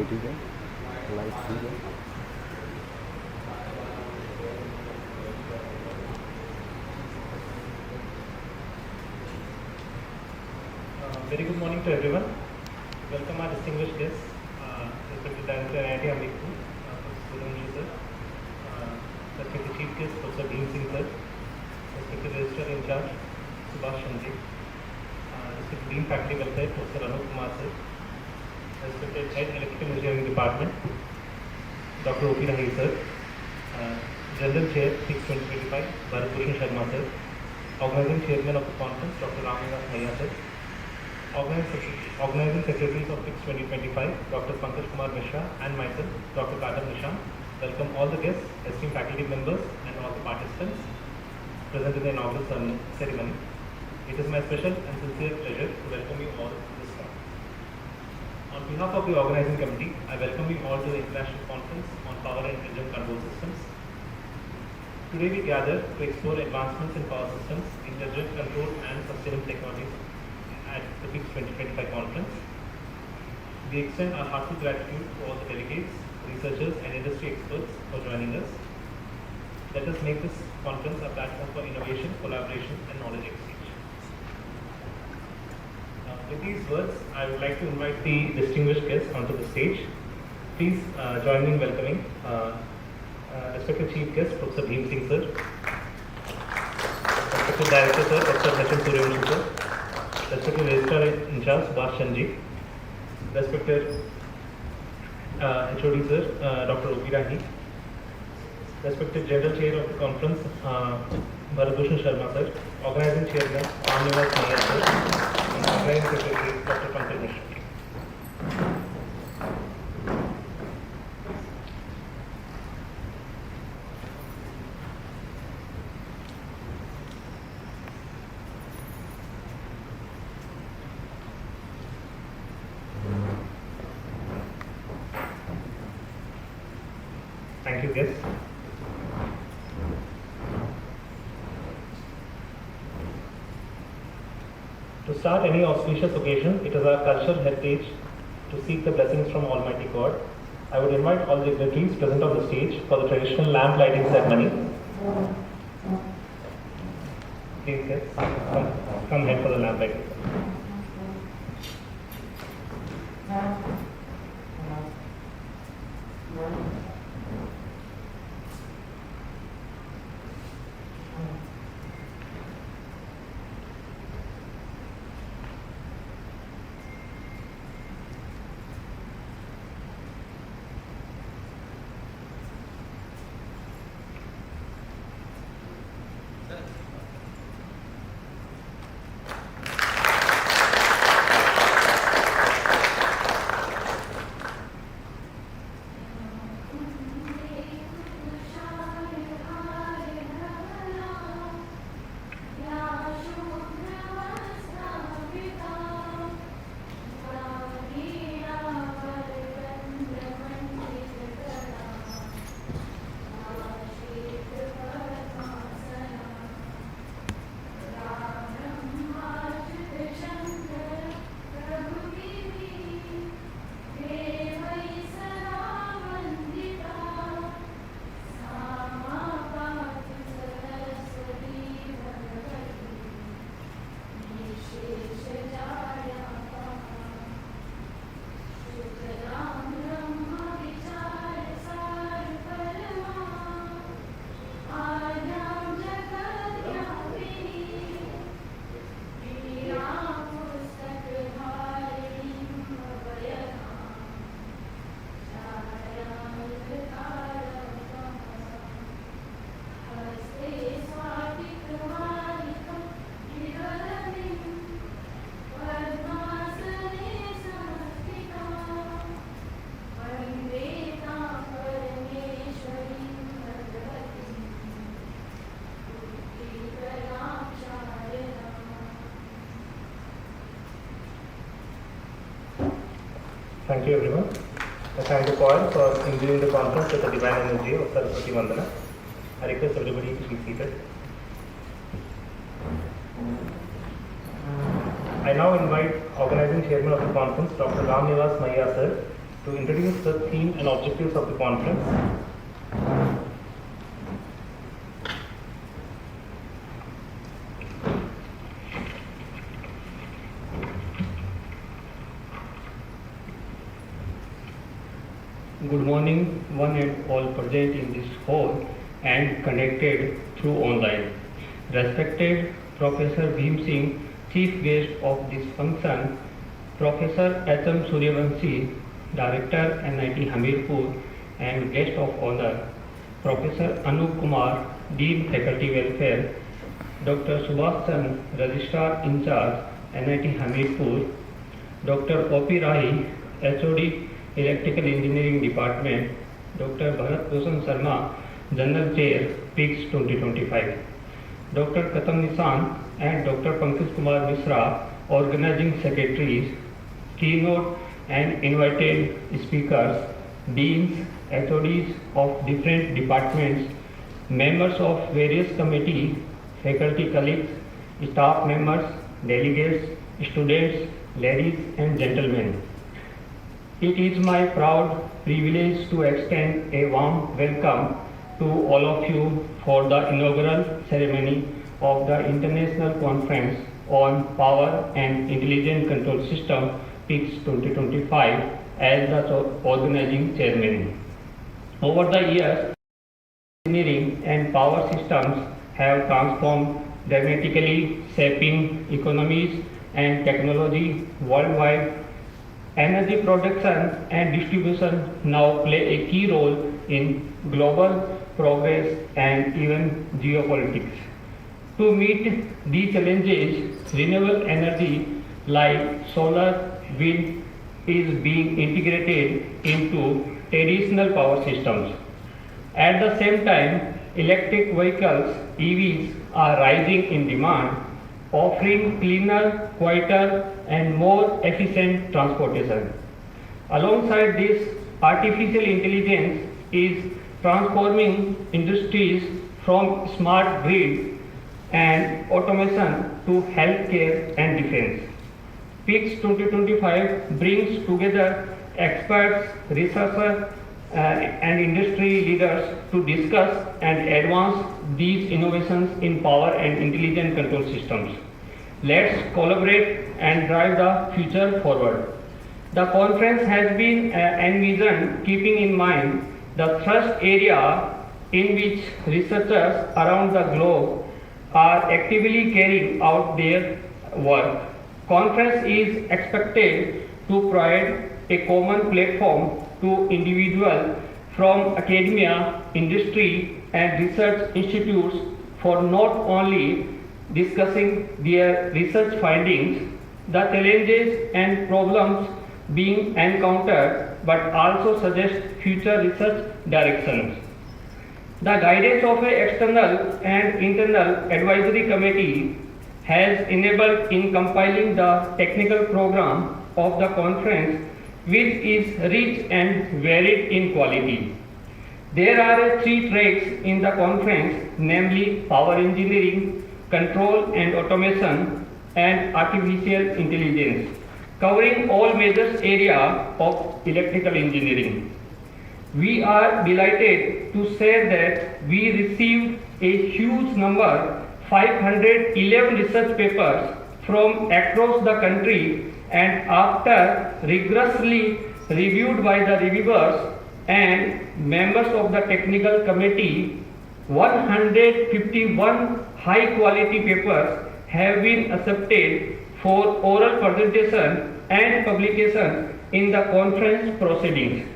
Light ठीक है, light ठीक है। Very good morning to everyone. Welcome our distinguished guests, respected Director IIT Amiku, Professor sir, respected Chief Guest, Professor Dean Singh sir, respected Registrar in charge, Subhash Chandri, respected Dean Faculty Welfare, Professor Anup Kumar sir, respected Head Electrical Engineering Department, Dr. O.P. Rahi sir, General Chair, PICS-2025, Bharat Bhushan Sharma sir, Organizing Chairman of the conference, Dr. Unveiling sir, Organizing Secretaries of PICS-2025, Dr. Pankaj Kumar Mishra, and myself, Dr. Kadam Nisham, welcome all the guests, esteemed faculty members, and all the participants present in the inaugural ceremony. It is my special and sincere pleasure to welcome you all to this talk. On behalf of the organizing committee, I welcome you all to the International Conference on Power and Intelligent Control Systems. Today we gather to explore advancements in power systems, intelligent control, and sustainable technologies at the PICS-2025 conference. We extend our heartfelt gratitude to all the delegates, researchers, and industry experts for joining us. Let us make this conference a platform for innovation, collaboration, and knowledge exchange. With these words, I would like to invite the distinguished guests onto the stage. Please join me in welcoming respected Chief Guest, Professor Dean Singh sir, respected Director sir, Dr. Felicitation sir, respected Registrar in charge, Subhash Chandri, respected HOD sir, Dr. O.P. Rahi, respected General Chair of the conference, Bharat Bhushan Sharma sir, Organizing Chairman, Unveiling sir, and Organizing Secretary, Dr. Pankaj Mishra. Thank you, guests. To start any auspicious occasion, it is our cultural heritage to seek the blessings from Almighty God. I would invite all dignitaries present on the stage for the traditional lamp lighting ceremony. Please, guests, come here for the lamp lighting ceremony. Thank you, everyone. I thank the choir for imbuing the conference with the divine energy of Saraswati Vandana. I request everybody to be seated. I now invite Organizing Chairman of the conference, Dr. Ram Nivas Maiya sir, To introduce the theme and objectives of the conference, good morning one and all present in this hall and connected through online. Respected Professor Bhim Singh, Chief Guest of this function, Professor H.M. Suryavanshi, Director NIT Hamirpur, and Guest of Honor, Professor Anup Kumar, Dean Faculty Welfare, Dr. Subhash Chandra, Registrar in charge, NIT Hamirpur, Dr. O.P. Rai, HOD, Electrical Engineering Department, Dr. Bharat Bhushan Sharma, General Chair, PICS-2025, Dr. Katam Nissan and Dr. Pankaj Kumar Mishra, Organizing Secretaries, keynote and invited speakers, deans, HODs of different departments, members of various committees, faculty colleagues, staff members, delegates, students, ladies and gentlemen. It is my proud privilege to extend a warm welcome to all of you for the inaugural ceremony of the International Conference on Power and Intelligent Control System PICS-2025 as the organizing chairman. Over the years, engineering and power systems have transformed dramatically, shaping economies and technology worldwide. Energy production and distribution now play a key role in global progress and even geopolitics. To meet these challenges, renewable energy like solar, wind is being integrated into traditional power systems. At the same time, electric vehicles (EVs) are rising in demand, offering cleaner, quieter and more efficient transportation. Alongside this, artificial intelligence is transforming industries from smart grid and automation to healthcare and defense. PICS 2025 brings together experts, researchers, and industry leaders to discuss and advance these innovations in power and intelligent control systems. Let's collaborate and drive the future forward. The conference has been envisioned keeping in mind the thrust area in which researchers around the globe are actively carrying out their work. Conference is expected to provide a common platform to individuals from academia, industry and research institutes for not only discussing their research findings, the challenges and problems being encountered, but also suggest future research directions. The guidance of an external and internal advisory committee has enabled in compiling the technical program of the conference, which is rich and varied in quality. There are three tracks in the conference, namely power engineering, control and automation, and artificial intelligence, covering all major areas of electrical engineering. We are delighted to say that we received a huge number, 511 research papers from across the country, and after rigorously reviewed by the reviewers and members of the technical committee, 151 high quality papers have been accepted for oral presentation and publication in the conference proceedings.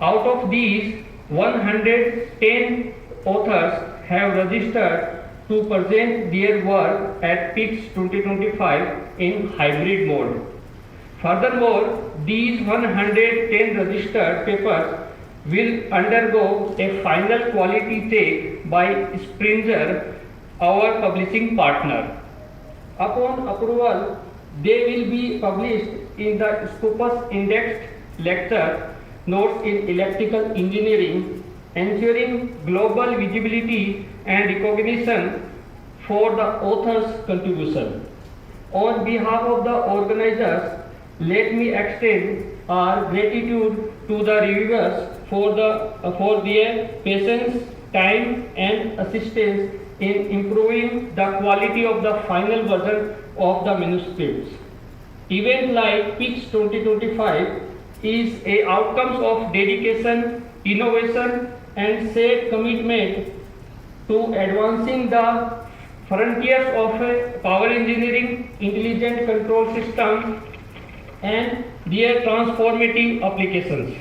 Out of these, 110 authors have registered to present their work at PICS 2025 in hybrid mode. Furthermore, these 110 registered papers will undergo a final quality check by Springer, our publishing partner. Upon approval, they will be published in the Scopus Indexed Lecture Notes in Electrical Engineering, ensuring global visibility and recognition for the author's contribution. On behalf of the organizers, let me extend our gratitude to the reviewers for their patience, time, and assistance in improving the quality of the final version of the manuscripts. Event like PICS-2025 is a outcomes of dedication, innovation, and shared commitment to advancing the frontiers of power engineering, intelligent control systems, and their transformative applications.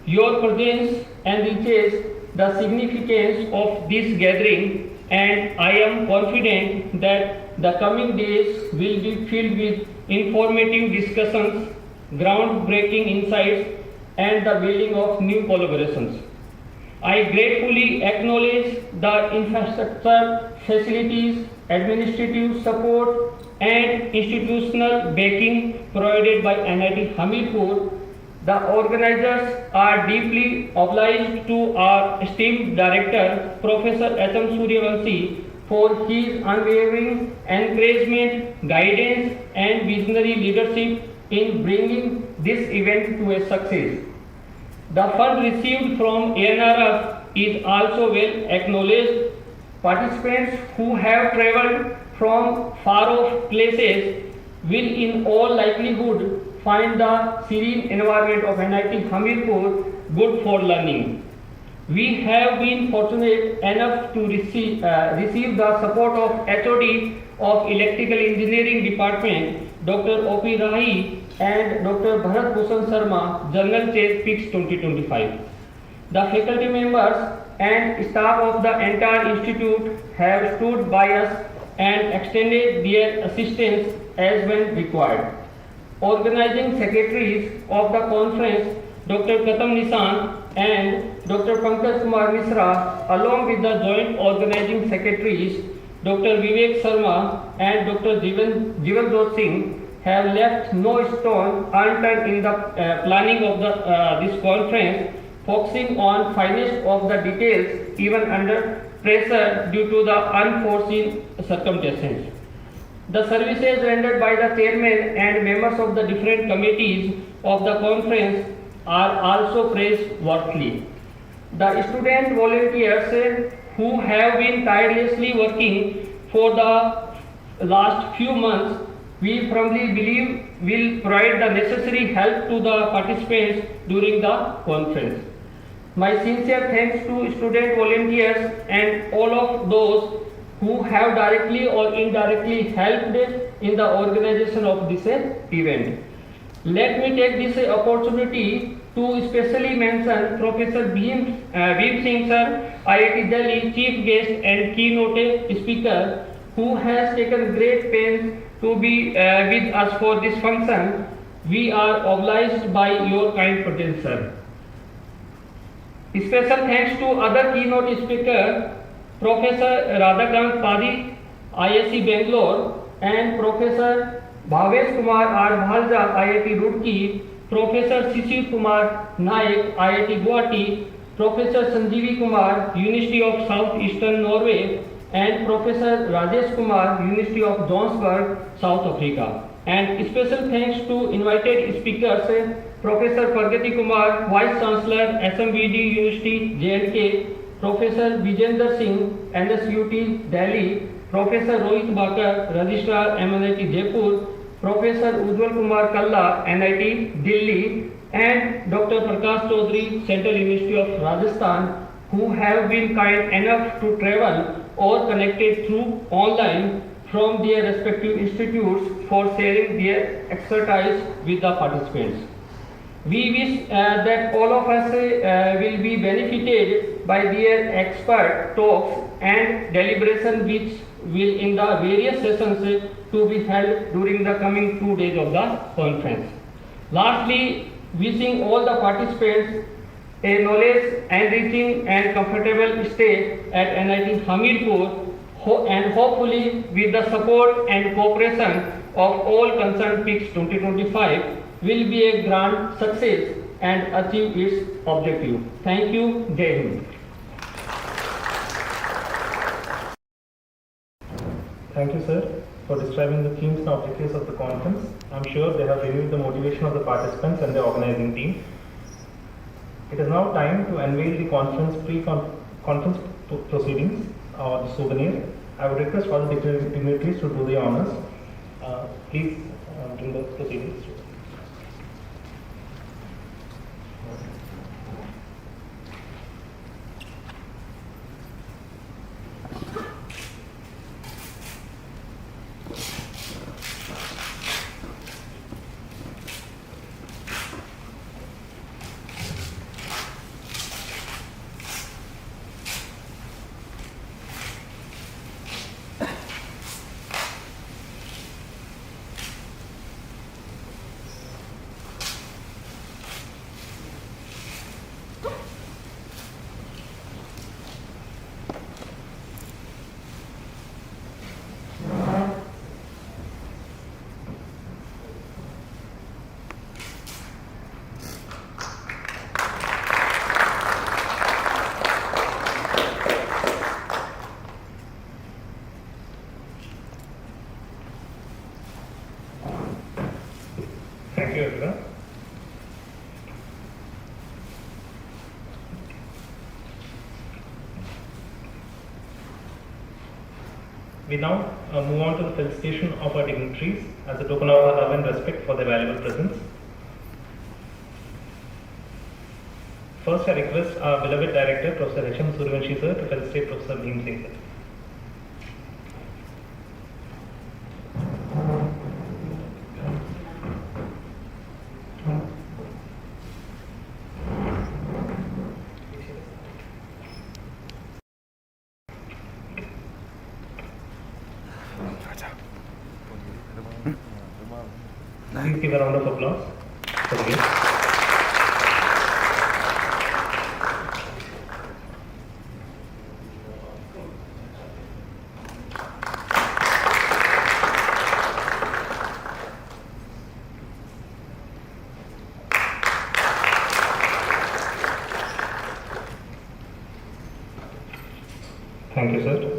Your presence enriches the significance of this gathering, and I am confident that the coming days will be filled with informative discussions, groundbreaking insights, and the building of new collaborations. I gratefully acknowledge the infrastructure, facilities, administrative support, and institutional backing provided by NIT Hamirpur. The organizers are deeply obliged to our esteemed director, Professor H.M. Suryavanshi, for his unwavering encouragement, guidance, and visionary leadership in bringing this event to a success. The fund received from ANRF is also well acknowledged. Participants who have travelled from far off places will in all likelihood find the serene environment of NIT Hamirpur good for learning. We have been fortunate enough to receive the support of HOD of Electrical Engineering Department, Dr. O.P. Rahi, and Dr. Bharat Bhushan Sharma, General Chair PICS 2025. The faculty members and staff of the entire institute have stood by us and extended their assistance as when required. Organizing secretaries of the conference, Dr. Katam Nishan and Dr. Pankaj Kumar Misra, along with the joint organizing secretaries, Dr. Vivek Sharma and Dr. Jivanjot Singh, have left no stone unturned in the planning of this conference, focusing on finest of the details even under pressure due to the unforeseen circumstances. The services rendered by the chairman and members of the different committees of the conference are also praiseworthy. The student volunteers who have been tirelessly working for the last few months, we firmly believe will provide the necessary help to the participants during the conference. My sincere thanks to student volunteers and all of those who have directly or indirectly helped in the organization of this event. Let me take this opportunity to especially mention Professor Bhim Singh Sir, IIT Delhi, Chief Guest and Keynote Speaker, who has taken great pains to be with us for this function. We are obliged by your kind presence, sir. Special thanks to other keynote speaker, Professor Radhakant Padi, ISC Bangalore, and Professor Bhavesh Kumar R. Bhalja, IIT Roorkee, Professor Shishir Kumar Naik, IIT Guwahati, Professor Sanjeevi Kumar, University of South Eastern Norway, and Professor Rajesh Kumar, University of Johannesburg, South Africa. And special thanks to invited speakers, Professor Pragati Kumar, Vice Chancellor, SMBD University, J&K, Professor Vijender Singh, NSUT, Delhi, Professor Rohit Bakar, Registrar, MNIT Jaipur, Professor Ujjwal Kumar Kalla, NIT Delhi, and Dr. Prakash Chaudhary, Central University of Rajasthan, who have been kind enough to travel or connected through online from their respective institutes for sharing their expertise with the participants. We wish that all of us will be benefited by their expert talks and deliberation which will in the various sessions to be held during the coming 2 days of the conference. Lastly, wishing all the participants a knowledge enriching and comfortable stay at NIT Hamirpur, and hopefully with the support and cooperation of all concerned PICS 2025 will be a grand success and achieve its objective. Thank you. Jai Hind. Thank you, sir. for describing the themes and objectives of the conference. I'm sure they have renewed the motivation of the participants and the organizing team. It is now time to unveil the conference proceedings or the souvenir. I would request all the dignitaries to do the honors. Please bring the proceedings. Thank you, everyone. We now move on to the felicitation of our dignitaries as a token of our love and respect for their valuable presence. First, I request our beloved director, Professor H.M. Suryavanshi sir, to felicitate Professor Bhim Singh sir. Please give a round of applause for the guest. Thank you, sir.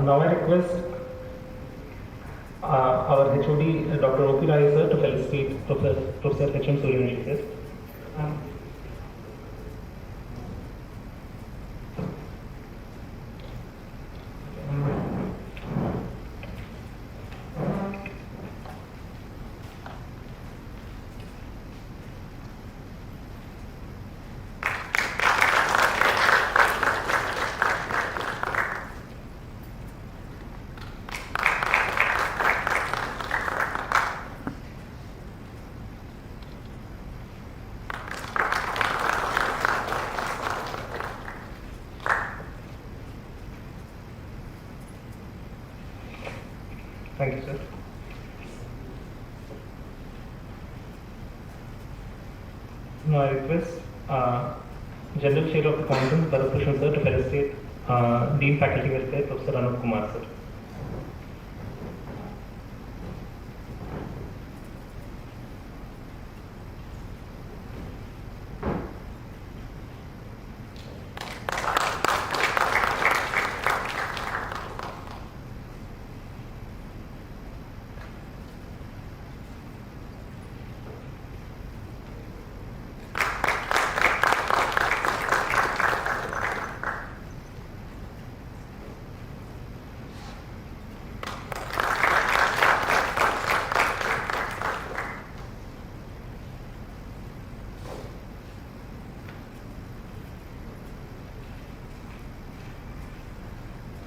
Now I request our HOD, Dr. O.P. Rai sir, to felicitate Professor H.M. Suryavanshi sir. Thank you, sir. Now I request General Chair of the Conference, Bharat Bhushan sir, to felicitate Dean Faculty Welfare, Professor Anup Kumar sir.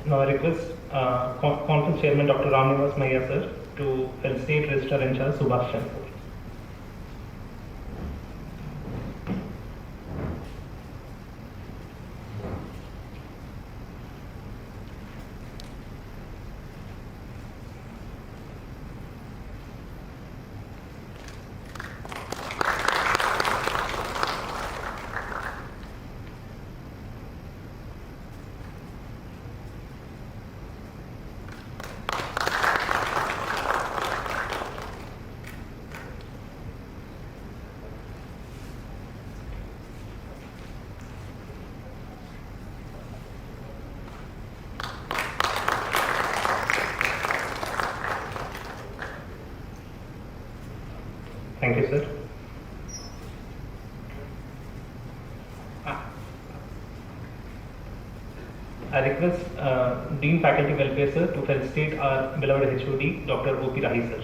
Now I request Conference Chairman Dr. Ramnivas Maya sir to felicitate Registrar in charge Subhash Chandra. I request Dean Faculty Welfare Sir to felicitate our beloved HOD, Dr. O.P. Rahi Sir.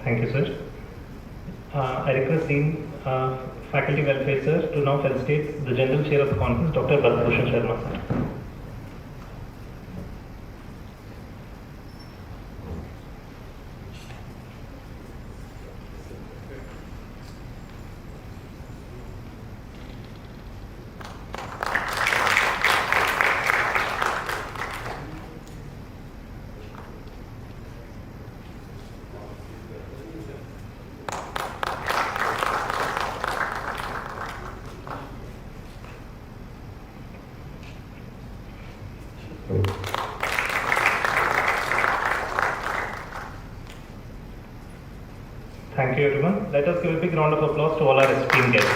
Thank you, sir. I request Dean Faculty Welfare Sir to now felicitate the General Chair of the conference, Dr. Bharat Sharma sir. Thank you, everyone. Let us give a big round of applause to all our esteemed guests.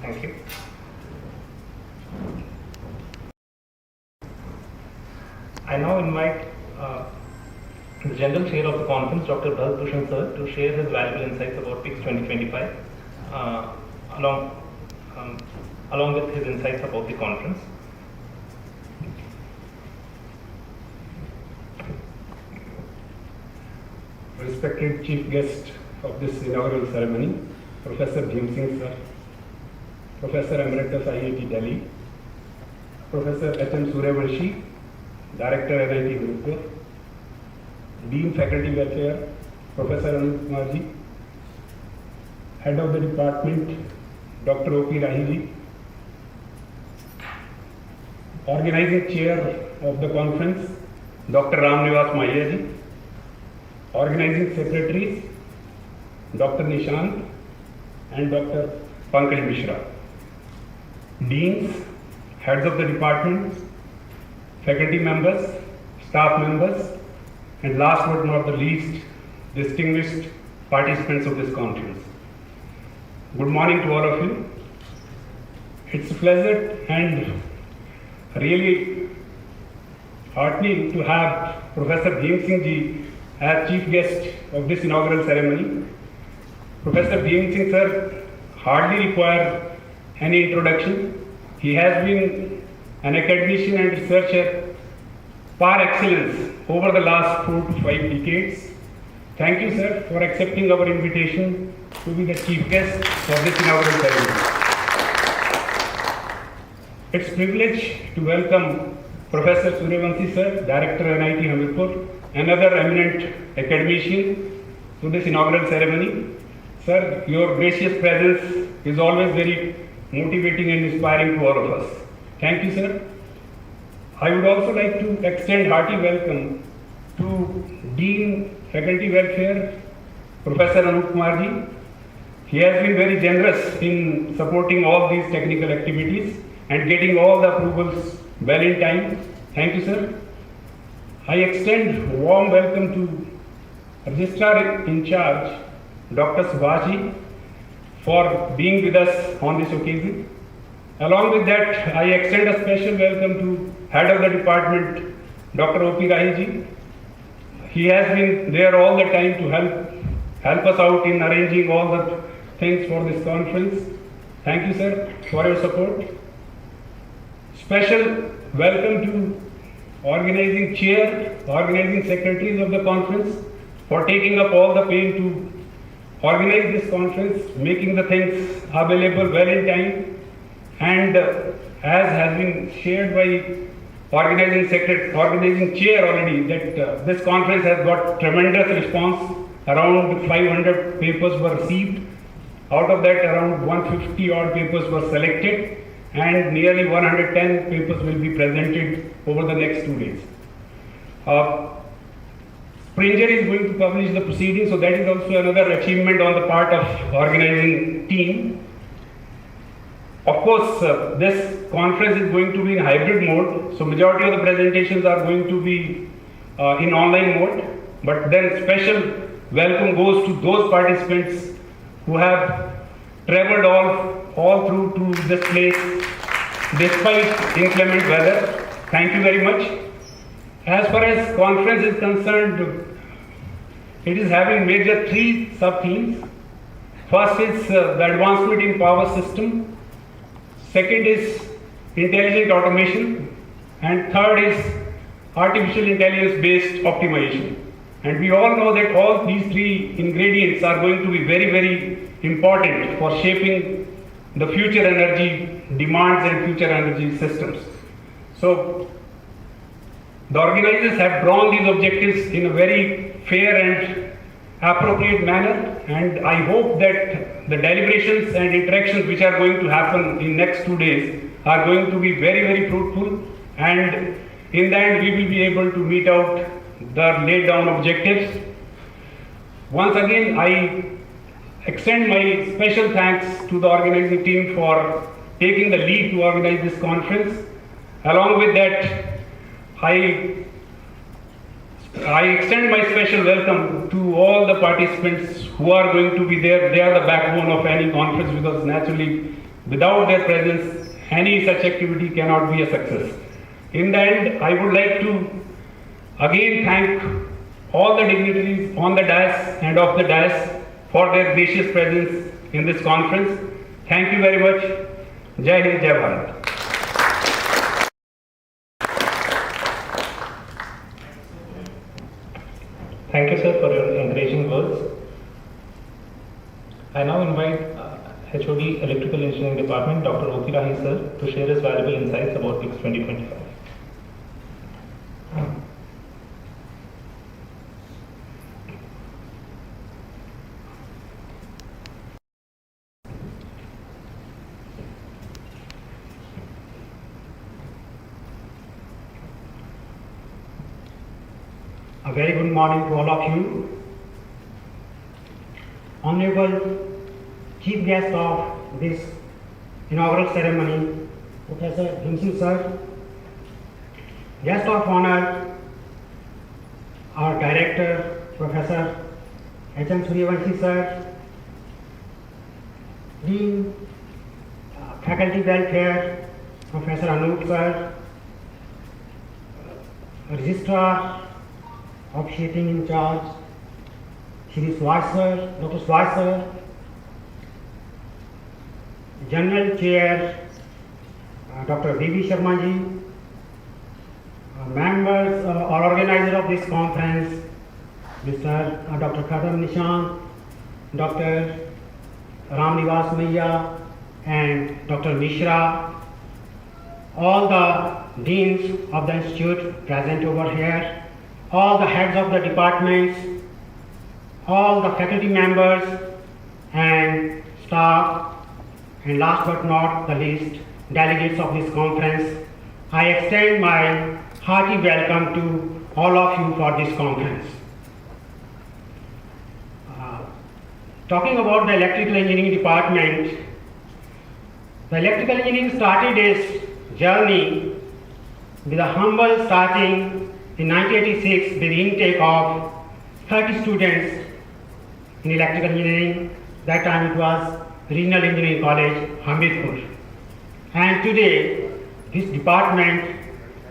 Thank you. I now invite the General Chair of the conference, Dr. Bharat sir, to share his valuable insights about PICS-2025, along with his insights about the conference. Respected Chief Guest of this inaugural ceremony, Professor Bhim Singh Sir, Professor Emeritus IIT Delhi, Professor H.M. Suryavanshi, Director NIT Gurukul, Dean Faculty Welfare, Professor Anup Kumar ji, Head of the Department, Dr. O.P. Rahi ji, Organizing Chair of the conference, Dr. Ram Nivas Maiya ji, Organizing Secretaries, Dr. Nishant and Dr. Pankaj Mishra, Deans, Heads of the Departments, Faculty members, Staff members, and last but not the least, distinguished participants of this conference. Good morning to all of you. It's a pleasure and really heartening to have Professor Bhim Singh ji as chief guest of this inaugural ceremony. Professor Bhim Singh sir hardly require any introduction. He has been an academician and researcher par excellence over the last 4 to 5 decades. Thank you, sir, for accepting our invitation to be the chief guest of this inaugural ceremony. It's a privilege to welcome Professor Suryavanshi sir, Director NIT Hamirpur, another eminent academician, to this inaugural ceremony. Sir, your gracious presence is always very motivating and inspiring to all of us. Thank you, sir. I would also like to extend hearty welcome to Dean Faculty Welfare, Professor Anup Kumar ji. He has been very generous in supporting all these technical activities and getting all the approvals well in time. Thank you, sir. I extend warm welcome to Registrar in charge, Dr. Subhaji, for being with us on this occasion. Along with that, I extend a special welcome to Head of the Department, Dr. O.P. Rahi ji. He has been there all the time to help us out in arranging all the things for this conference. Thank you, sir, for your support. Special welcome to organizing chair, organizing secretaries of the conference for taking up all the pain to organize this conference, making the things available well in time, and as has been shared by organizing chair already, that this conference has got tremendous response. Around 500 papers were received. Out of that, around 150 odd papers were selected, and nearly 110 papers will be presented over the next 2 days. Springer is going to publish the proceedings, so that is also another achievement on the part of organizing team. Of course, this conference is going to be in hybrid mode, so majority of the presentations are going to be in online mode, but then special welcome goes to those participants who have traveled all through to this place despite inclement weather. Thank you very much. As far as conference is concerned, it is having major three sub-themes. First is the advancement in power system. Second is intelligent automation. And third is artificial intelligence based optimization. And we all know that all these three ingredients are going to be very, very important for shaping the future energy demands and future energy systems. So the organizers have drawn these objectives in a very fair and appropriate manner, and I hope that the deliberations and interactions which are going to happen in next 2 days are going to be very, very fruitful, and in the end we will be able to meet out the laid down objectives. Once again, I extend my special thanks to the organizing team for taking the lead to organize this conference. Along with that, I extend my special welcome to all the participants who are going to be there. They are the backbone of any conference, because naturally without their presence any such activity cannot be a success. In the end, I would like to again thank all the dignitaries on the dais and off the dais for their gracious presence in this conference. Thank you very much. Jai Hind, Jai Bharat. Thank you, sir, for your encouraging words. I now invite HOD Electrical Engineering Department, Dr. O.P. Rahi, sir, to share his valuable insights about PICS 2025. A very good morning to all of you. Honorable Chief Guest of this inaugural ceremony, Professor Himsi sir. Guest of honor, our Director, Professor H.M. Suryavanshi sir. Dean, Faculty Welfare, Professor Anup sir. Registrar, officiating in charge, Shri Swasar, Dr. Swasar, General Chair, Dr. B.B. Sharma ji, members or organizer of this conference, Mr. Dr. Kadam Nishan, Dr. Ramnivas Maiya, and Dr. Mishra, all the deans of the institute present over here, all the heads of the departments, all the faculty members and staff, and last but not the least, delegates of this conference. I extend my hearty welcome to all of you for this conference. Talking about the electrical engineering department, the electrical engineering started its journey with a humble starting in 1986 with the intake of 30 students in electrical engineering. That time it was Regional Engineering College, Hamidpur. And today, this department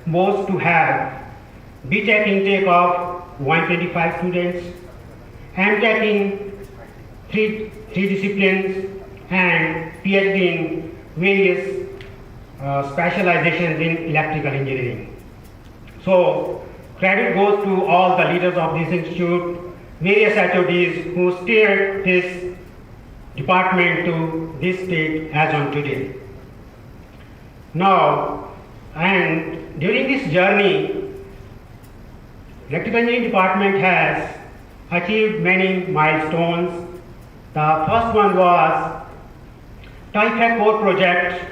boasts to have BTech intake of 125 students, MTech in three disciplines, and PhD in various specializations in electrical engineering. So, credit goes to all the leaders of this institute, various HODs who steered this department to this state as on today. Now, and during this journey, electrical engineering department has achieved many milestones. The first one was TIFAC core project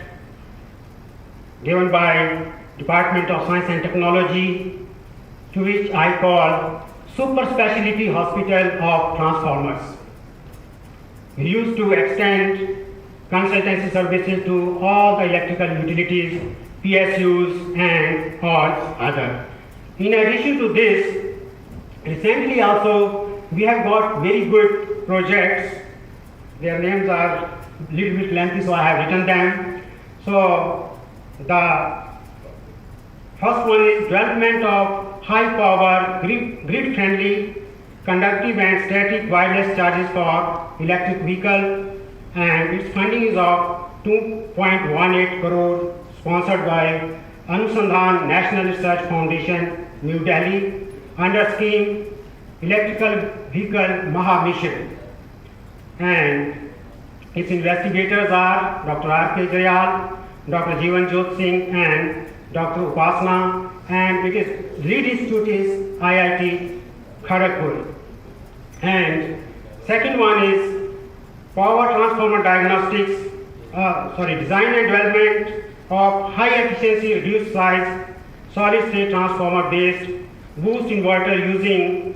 given by Department of Science and Technology, to which I call super specialty hospital of transformers. We used to extend consultancy services to all the electrical utilities, PSUs and all other. In addition to this, recently also we have got very good projects. Their names are a little bit lengthy, so I have written them. So the first one is development of high power, grid friendly, conductive and static wireless chargers for electric vehicle, and its funding is of 2.18 crore, sponsored by Anusandhan National Research Foundation, New Delhi, under scheme Electrical Vehicle Maha Mission. And its investigators are Dr. R.K. Jayal, Dr. Jeevan Jyot Singh and Dr. Upasana, and its lead institute is IIT Kharagpur. And second one is power transformer diagnostics, design and development of high efficiency reduced size solid state transformer based boost inverter using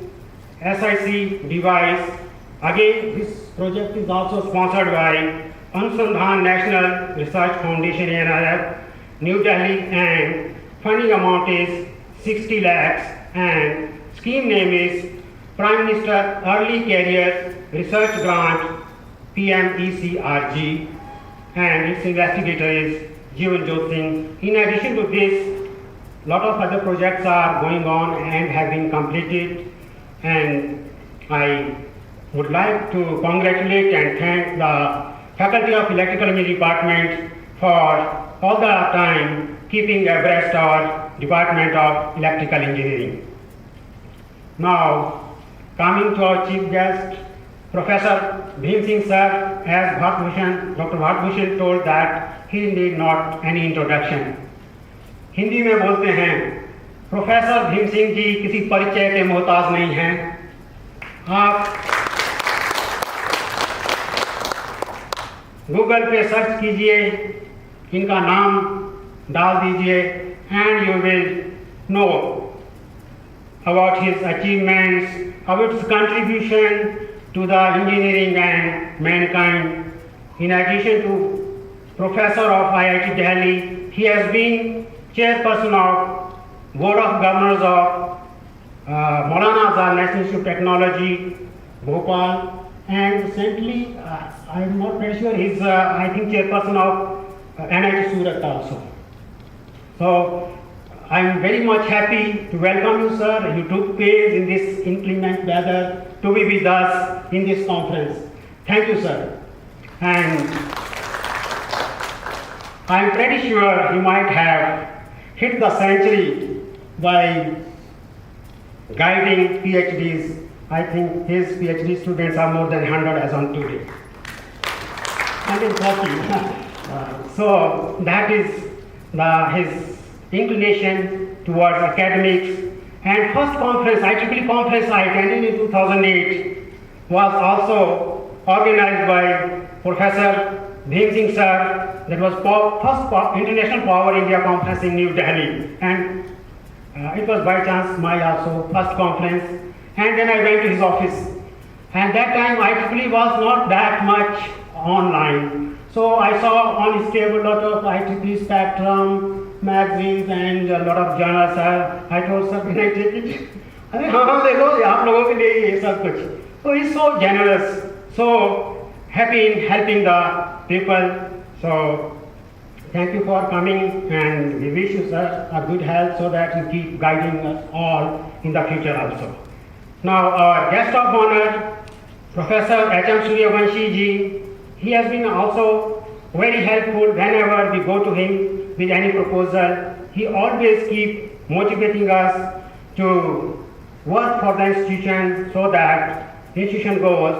SIC device. Again, this project is also sponsored by Anusandhan National Research Foundation, NRF, New Delhi, and funding amount is 60 lakhs and scheme name is Prime Minister Early Career Research Grant PMECRG, and its investigator is Jeevan Jyot Singh. In addition to this, lot of other projects are going on and have been completed, and I would like to congratulate and thank the Faculty of Electrical Engineering Department for all the time keeping abreast our Department of Electrical Engineering. Now, coming to our chief guest, Professor Bhim Singh sir, as Dr. Bharat told that he need not any introduction. Hindi में बोलते हैं, professor Bhim Singh जी किसी परिचय के मोहताज नहीं हैं। आप गूगल पे सर्च कीजिए, इनका नाम डाल दीजिए and you will know about his achievements, about his contribution to the engineering and mankind. In addition to professor of IIT Delhi, he has been chairperson of Board of Governors of Maulana Azad National Institute of Technology, Bhopal, and recently, I am not very sure, he's I think chairperson of NIT Surat also. So I am very much happy to welcome you, sir. You took pains in this inclement weather to be with us in this conference. Thank you, sir. And I am pretty sure you might have hit the century by guiding PhDs. I think his PhD students are more than 100 as on today. 140. So that is his inclination towards academics. And first conference, IEEE conference I attended in 2008 was also organized by Professor Bhim Singh sir. That was first International Power India Conference in New Delhi. And it was by chance my also first conference. And then I went to his office. And that time IEEE was not that much online. So I saw on his table a lot of IEEE Spectrum, magazines and a lot of journals. I told sir, can I take it? I said, so he's so generous, so happy in helping the people. So thank you for coming, and we wish you, sir, a good health so that you keep guiding us all in the future also. Now our guest of honor, Professor H.M. Suryavanshi ji, he has been also very helpful whenever we go to him with any proposal. He always keeps motivating us to work for the institution so that the institution goes,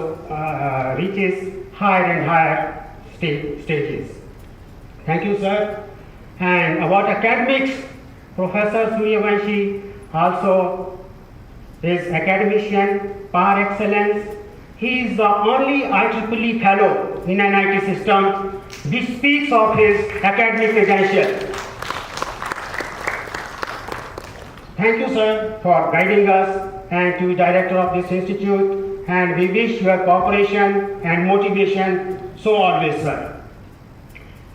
reaches higher and higher stages. Thank you, sir. And about academics, Professor Suryavanshi also is academician par excellence. He is the only IEEE fellow in NIT system, which speaks of his academic credentials. Thank you, sir, for guiding us and to the director of this institute, and we wish your cooperation and motivation so always, sir.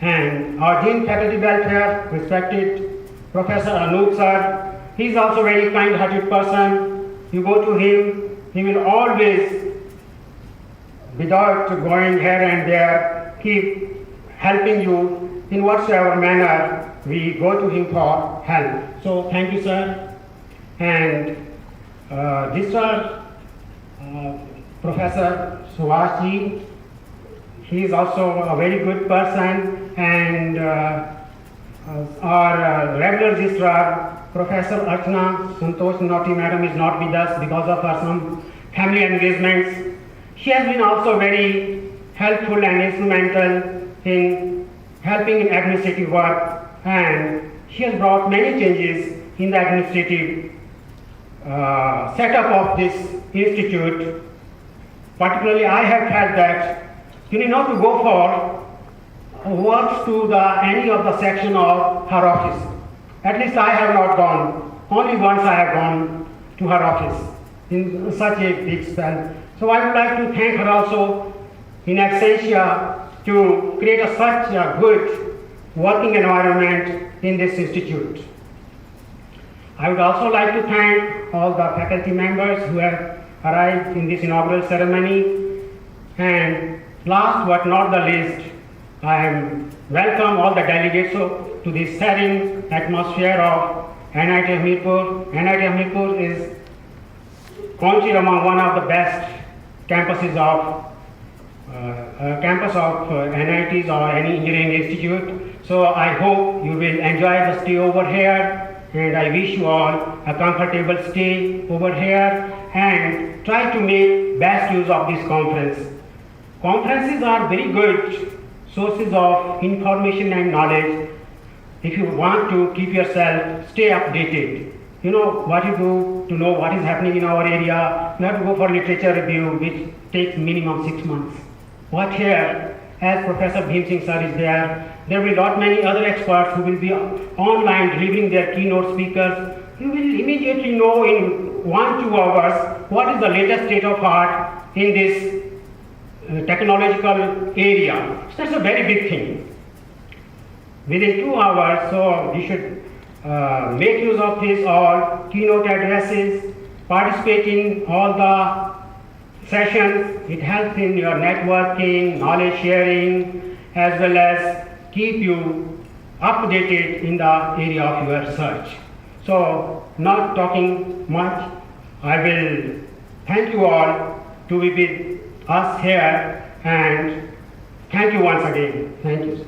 And our Dean Faculty Welfare, respected Professor Anup sir, he is also a very kind-hearted person. You go to him, he will always, without going here and there, keep helping you in whatsoever manner we go to him for help. So thank you, sir. And Registrar Professor Suhasji, he is also a very good person, and our regular Registrar Professor Archana Santosh Naughty Madam is not with us because of her some family engagements. She has been also very helpful and instrumental in helping in administrative work, and she has brought many changes in the administrative setup of this institute. Particularly, I have felt that you need not to go for works to any of the section of her office. At least I have not gone. Only once I have gone to her office in such a big spell. So I would like to thank her also in absentia to create such a good working environment in this institute. I would also like to thank all the faculty members who have arrived in this inaugural ceremony. And last but not the least, I welcome all the delegates to this serene atmosphere of NIT Hamirpur. NIT Hamirpur is considered among one of the best campuses of NITs or any engineering institute. So I hope you will enjoy the stay over here, and I wish you all a comfortable stay over here, and try to make best use of this conference. Conferences are very good sources of information and knowledge. If you want to keep yourself, stay updated. You know what you do to know what is happening in our area. You have to go for literature review, which takes minimum 6 months. What here, as Professor Bhim Singh sir is there will be lot many other experts who will be online delivering their keynote speakers. You will immediately know in 1-2 hours what is the latest state of art in this technological area. So that's a very big thing. Within 2 hours, so you should make use of this all keynote addresses, participate in all the sessions. It helps in your networking, knowledge sharing, as well as keep you updated in the area of your research. So, not talking much, I will thank you all to be with us here, and thank you once again. Thank you.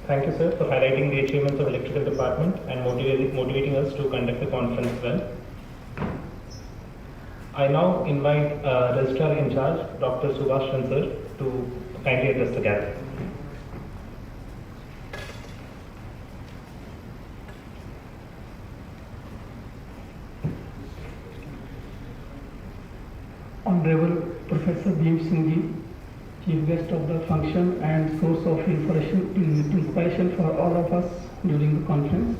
Thank you, sir, for highlighting the achievements of electrical department and motivating us to conduct the conference well. I now invite Registrar in charge, Dr. Subhash Chansar, to kindly address the gathering. Honorable Professor Bhim Singh Ji, Chief Guest of the function and source of inspiration for all of us during the conference.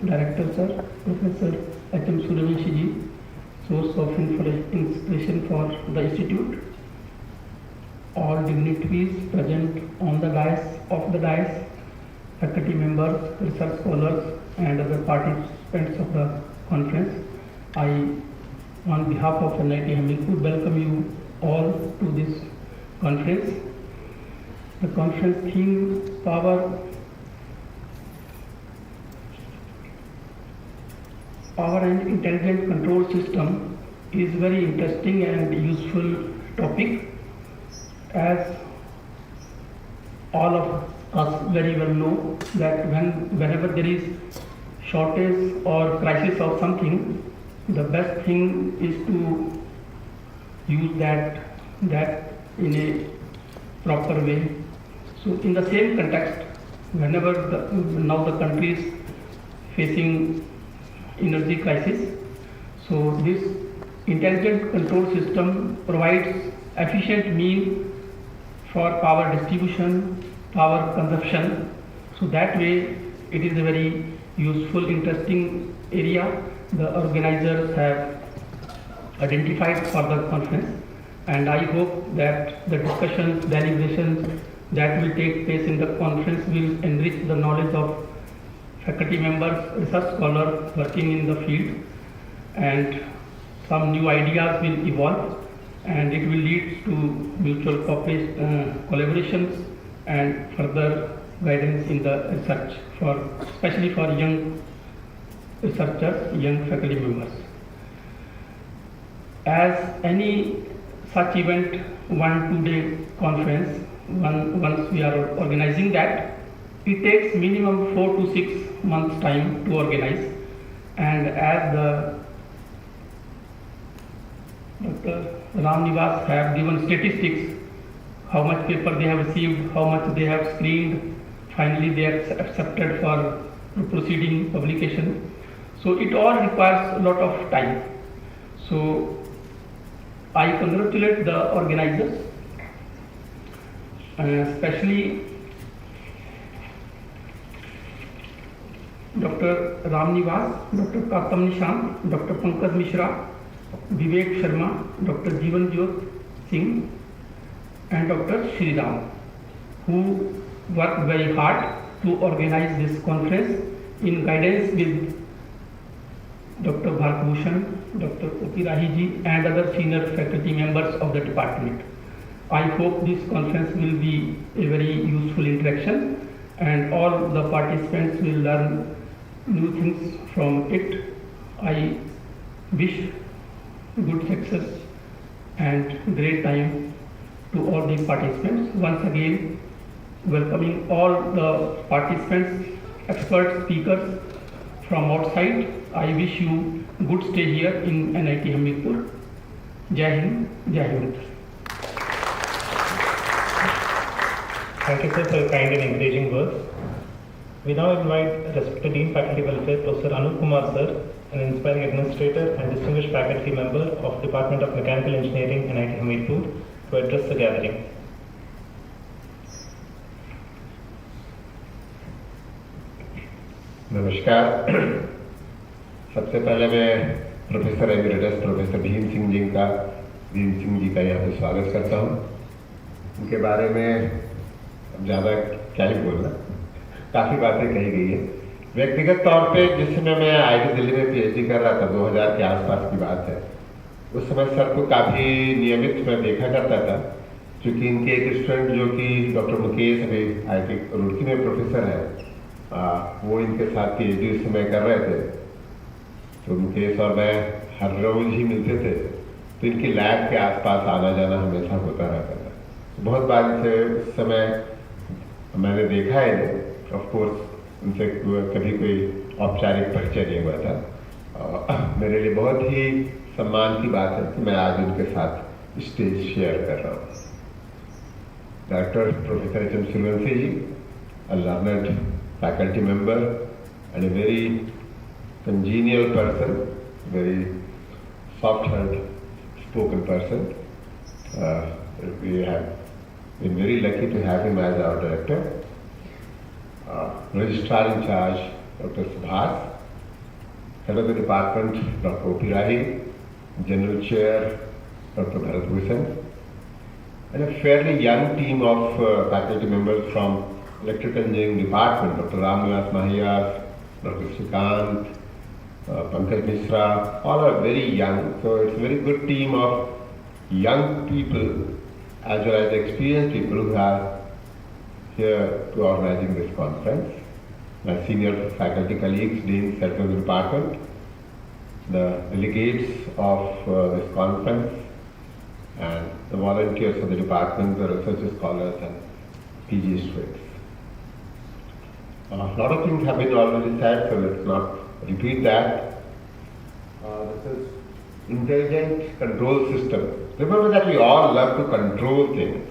Director Sir, Professor H.M. Suryavanshi Ji, source of inspiration for the institute. All dignitaries present on the dais, faculty members, research scholars, and other participants of the conference. I, on behalf of NIT Hamirpur, welcome you all to this conference. The conference theme, power and intelligent control system, is very interesting and useful topic, as all of us very well know that whenever there is shortage or crisis of something, the best thing is to use that in a proper way. So in the same context, whenever now the country is facing energy crisis, so this intelligent control system provides efficient means for power distribution power consumption. So that way it is a very useful, interesting area the organizers have identified for the conference, and I hope that the discussions, deliberations that will take place in the conference will enrich the knowledge of faculty members, research scholars working in the field, and some new ideas will evolve, and it will lead to mutual collaborations and further guidance in the research, especially for young researchers, young faculty members. As any such event, 1-2 day conference, once we are organizing that, it takes minimum 4 to 6 months time to organize, and as the Dr. Ramnivas have given statistics, how much paper they have received, how much they have screened, finally they are accepted for proceeding publication. So it all requires a lot of time. So I congratulate the organizers, especially Dr. Ramnivas, Dr. Katam Nishan, Dr. Pankaj Mishra, Vivek Sharma, Dr. Jeevan Jyot Singh, and Dr. Shri Ram, who worked very hard to organize this conference in guidance with Dr. Bharat Bhushan, Dr. O.P. Rahi ji, and other senior faculty members of the department. I hope this conference will be a very useful interaction, and all the participants will learn new things from it. I wish good success and great time to all the participants. Once again, welcoming all the participants, expert speakers from outside. I wish you good stay here in NIT Hamirpur. Jai Hind, Jai Hind. Thank you, sir, for your kind and encouraging words. We now invite respected Dean Faculty Welfare, Professor Anup Kumar sir, an inspiring administrator and distinguished faculty member of Department of Mechanical Engineering, NIT Hamirpur, to address the gathering. नमस्कार। सबसे पहले मैं professor emeritus professor Bhim Singh ji का यहाँ पे स्वागत करता हूँ। उनके बारे में अब ज़्यादा क्या ही बोलना, काफ़ी बातें कही गई है। व्यक्तिगत तौर पे जिस समय मैं IIT दिल्ली में PhD कर रहा था, 2000 के आसपास की बात है, उस समय सर को काफ़ी नियमित मैं देखा करता था, क्योंकि इनके एक स्टूडेंट जो कि डॉक्टर मुकेश अभी IIT रुड़की में प्रोफेसर है, वो इनके साथ PhD उस समय कर रहे थे। तो मुकेश और मैं हर रोज ही मिलते थे, तो इनकी लैब के आसपास आना जाना हमेशा होता रहता था। बहुत बार इनसे उस समय मैंने देखा है, ऑफ कोर्स उनसे कभी कोई औपचारिक परिचय नहीं हुआ था। मेरे लिए बहुत ही सम्मान की बात है कि मैं आज उनके साथ स्टेज शेयर कर रहा हूँ। Doctor professor H.M. Suryavanshi ji, a learned faculty member and a very congenial person, very soft-hearted spoken person. We have been very lucky to have him as our director. Registrar in charge, Dr. Subhas, head of the department, Dr. O.P. Rahi, general chair, Dr. Bharat Bhushan, and a fairly young team of faculty members from electrical engineering department, Dr. Ramnivas Mahiyas, Dr. Srikant, Pankaj Mishra, all are very young. So it's a very good team of young people as well as experienced people who are here to organizing this conference. My senior faculty colleagues, deans, heads of the department, the delegates of this conference, and the volunteers of the department, the research scholars and PG students. A lot of things have been already said, so let's not repeat that. This is intelligent control system. Remember that we all love to control things.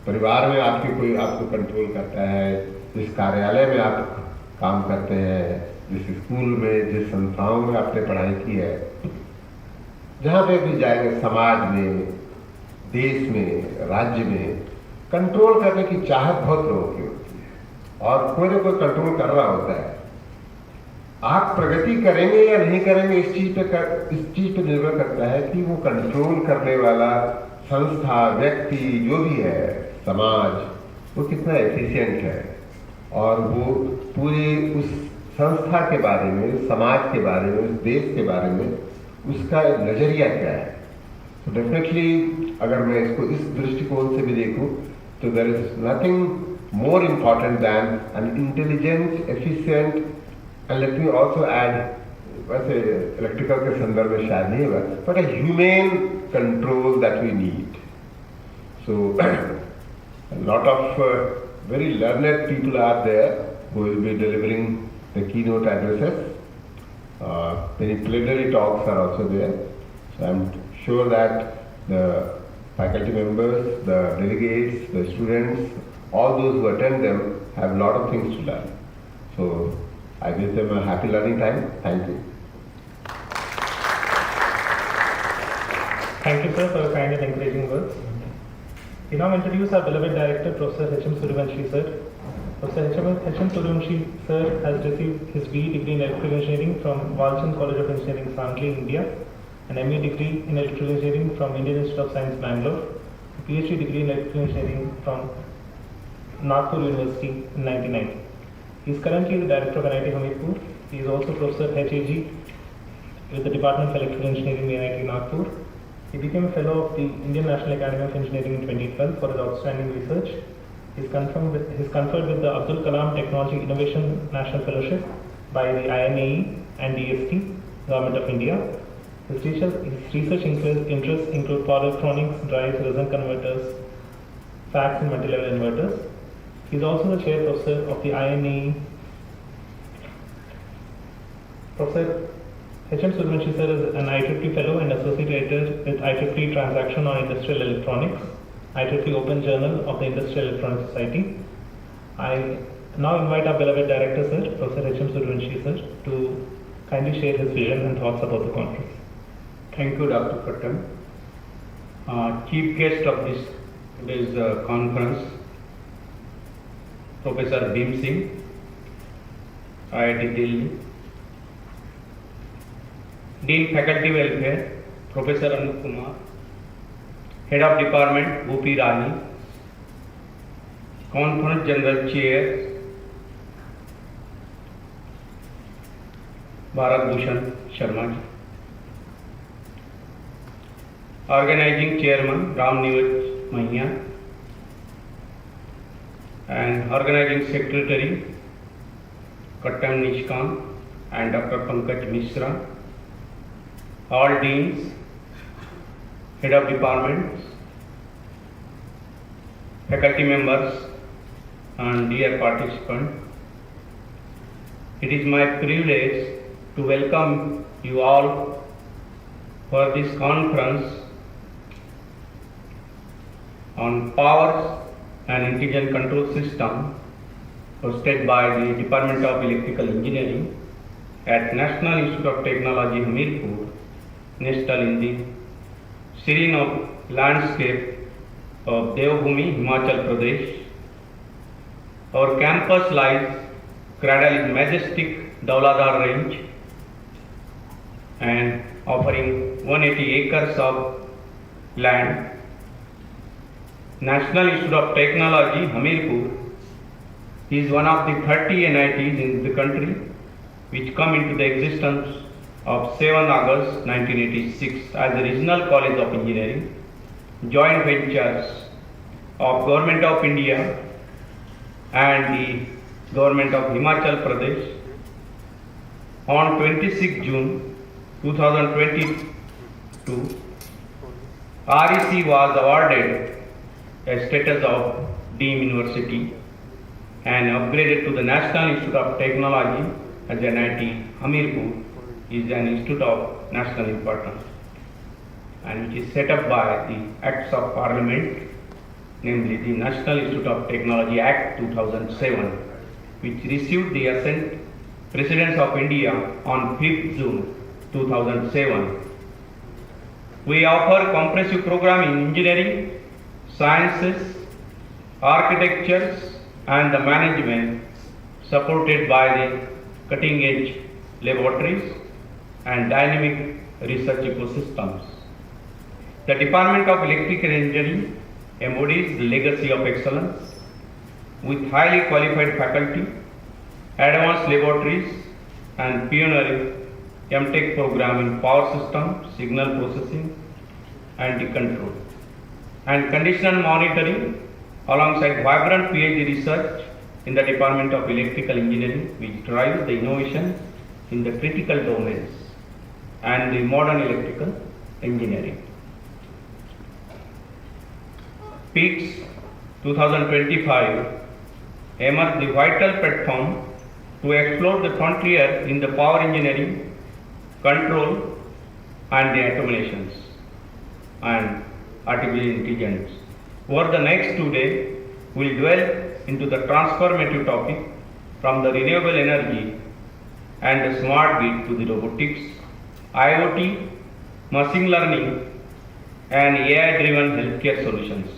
परिवार में आपकी कोई आपको control करता है, जिस कार्यालय में आप काम करते हैं, जिस स्कूल में, जिस संस्थाओं में आपने पढ़ाई की है, जहाँ पे भी जाएंगे समाज में, देश में, राज्य में, कंट्रोल करने की चाहत बहुत लोगों की होती है और कोई ना कोई कंट्रोल कर रहा होता है। आप प्रगति करेंगे या नहीं करेंगे इस चीज पे निर्भर करता है कि वो कंट्रोल करने वाला संस्था, व्यक्ति, जो भी है, समाज, वो कितना एफिशिएंट है और वो पूरी उस संस्था के बारे में, समाज के बारे में, उस देश के बारे में उसका नजरिया क्या है। तो डेफिनेटली अगर मैं इसको इस दृष्टिकोण से भी देखूं तो there is nothing more important than an intelligent, efficient, and let me also add, वैसे इलेक्ट्रिकल के संदर्भ में शायद नहीं होगा, but a humane control that we need. So a lot of very learned people are there who will be delivering the keynote addresses. Many plenary talks are also there. So I'm sure that the faculty members, the delegates, the students, all those who attend them have a lot of things to learn. So I wish them a happy learning time. Thank you. Thank you, sir, for your kind and encouraging words. We now introduce our beloved director, Professor H.M. Suryavanshi, sir. Professor H.M. Suryavanshi, sir, has received his BE degree in Electrical Engineering from Walchand College of Engineering, Sangli, India, an ME degree in Electrical Engineering from Indian Institute of Science, Bangalore, a PhD degree in Electrical Engineering from Nagpur University in 1990. He is currently the director of NIT Hamirpur. He is also Professor HAG with the Department of Electrical Engineering in NIT Nagpur. He became a fellow of the Indian National Academy of Engineering in 2012 for his outstanding research. He is conferred with the Abdul Kalam Technology Innovation National Fellowship by the INAE and DST, Government of India. His research interests include power electronics, drives, resin converters, FACS and multi-level inverters. He is also the chair professor of the INAE. Professor H.M. Suryavanshi sir is an IEEE fellow and associate editor with IEEE Transaction on Industrial Electronics, IEEE Open Journal of the Industrial Electronics Society. I now invite our beloved director sir, Professor H.M. Suryavanshi sir, to kindly share his vision and thoughts about the conference. Thank you, Dr. Pattam. Chief guest of today's conference, Professor Bhim Singh, IIT Delhi. Dean Faculty Welfare, Professor Anup Kumar. Head of Department, Bhupi Rani. Conference General Chair, Bharat Bhushan Sharma ji. Organizing Chairman, Ram Nivaj Mahiya. And Organizing Secretary, Kattam Nishkant and Dr. Pankaj Mishra. All Deans, Head of Departments, faculty members and dear participants. It is my privilege to welcome you all for this conference on powers and intelligent control system hosted by the Department of Electrical Engineering at National Institute of Technology, Hamirpur, nestled in the serene landscape of Devbhoomi, Himachal Pradesh. Our campus lies cradled in majestic Dauladar range and offering 180 acres of land. National Institute of Technology, Hamirpur, is one of the 30 NITs in the country which come into the existence of 7 August 1986 as the Regional College of Engineering, joint ventures of Government of India and the Government of Himachal Pradesh. On 26 June 2022, REC was awarded a status of deemed university and upgraded to the National Institute of Technology as NIT Hamirpur is an institute of national importance and which is set up by the Acts of Parliament, namely the National Institute of Technology Act 2007, which received the assent Presidents of India on 5th June 2007. We offer comprehensive program in engineering, sciences, architectures and the management supported by the cutting edge laboratories and dynamic research ecosystems. The Department of Electrical Engineering embodies the legacy of excellence with highly qualified faculty, advanced laboratories and pioneering MTech program in power system, signal processing and control and conditional monitoring alongside vibrant PhD research in the Department of Electrical Engineering, which drives the innovation in the critical domains and the modern electrical engineering. PICS 2025 emerged the vital platform to explore the frontier in the power engineering, control and the automations and artificial intelligence. Over the next 2 days, we will dwell into the transformative topic from the renewable energy and the smart grid to the robotics, IoT, machine learning and AI-driven healthcare solutions.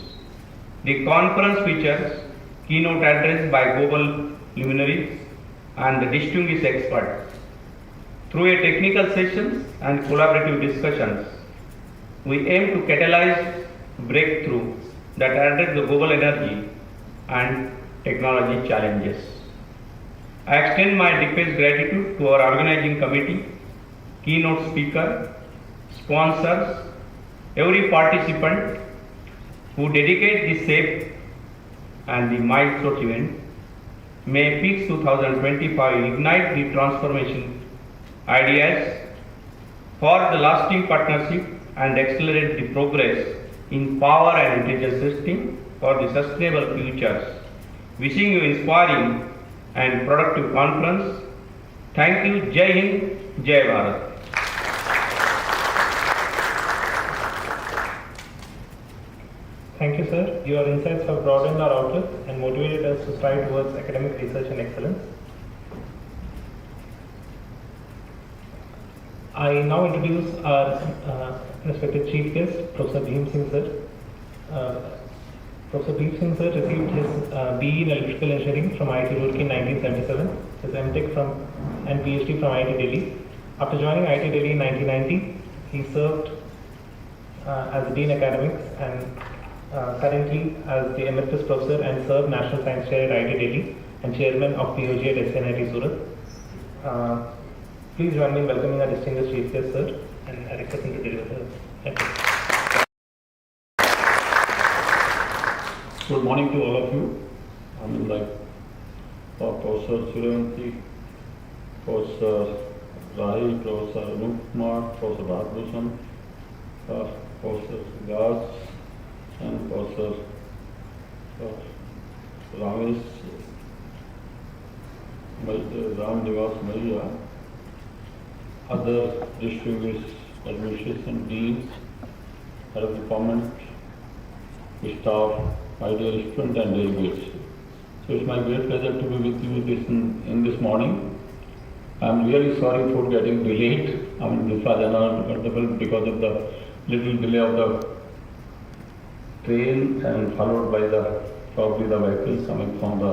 The conference features keynote address by global luminaries and the distinguished experts. Through a technical sessions and collaborative discussions, we aim to catalyze breakthrough that address the global energy and technology challenges. I extend my deepest gratitude to our organizing committee, keynote speaker, sponsors, every participant who dedicate this safe and the milestone event. May PICS 2025 ignite the transformation ideas for the lasting partnership and accelerate the progress in power and intelligence system for the sustainable futures. Wishing you inspiring and productive conference. Thank you. Jai Hind, Jai Bharat. Thank you, sir. Your insights have broadened our outlook and motivated us to strive towards academic research and excellence. I now introduce our respected chief guest, Professor Bhim Singh sir. Professor Bhim Singh sir received his BE in Electrical Engineering from IIT Roorkee in 1977, his MTech and PhD from IIT Delhi. After joining IIT Delhi in 1990, he served as Dean Academics and currently as the Emeritus Professor and served National Science Chair at IIT Delhi and Chairman of POG at SNIT Surat. Please join me in welcoming our distinguished chief guest, sir, and I request him to deliver the lecture. Good morning to all of you. I'm like Professor Suryavanshi, Professor Rai, Professor Anupkumar, Professor Bharatbhushan, Professor Gas, and Professor Ramesh Ram Nivas Maya, other distinguished administration deans, head of department, staff, my dear students and delegates. So it's my great pleasure to be with you in this morning. I'm really sorry for getting delayed. I mean, this was uncomfortable because of the little delay of the train and followed by probably the vehicles coming from the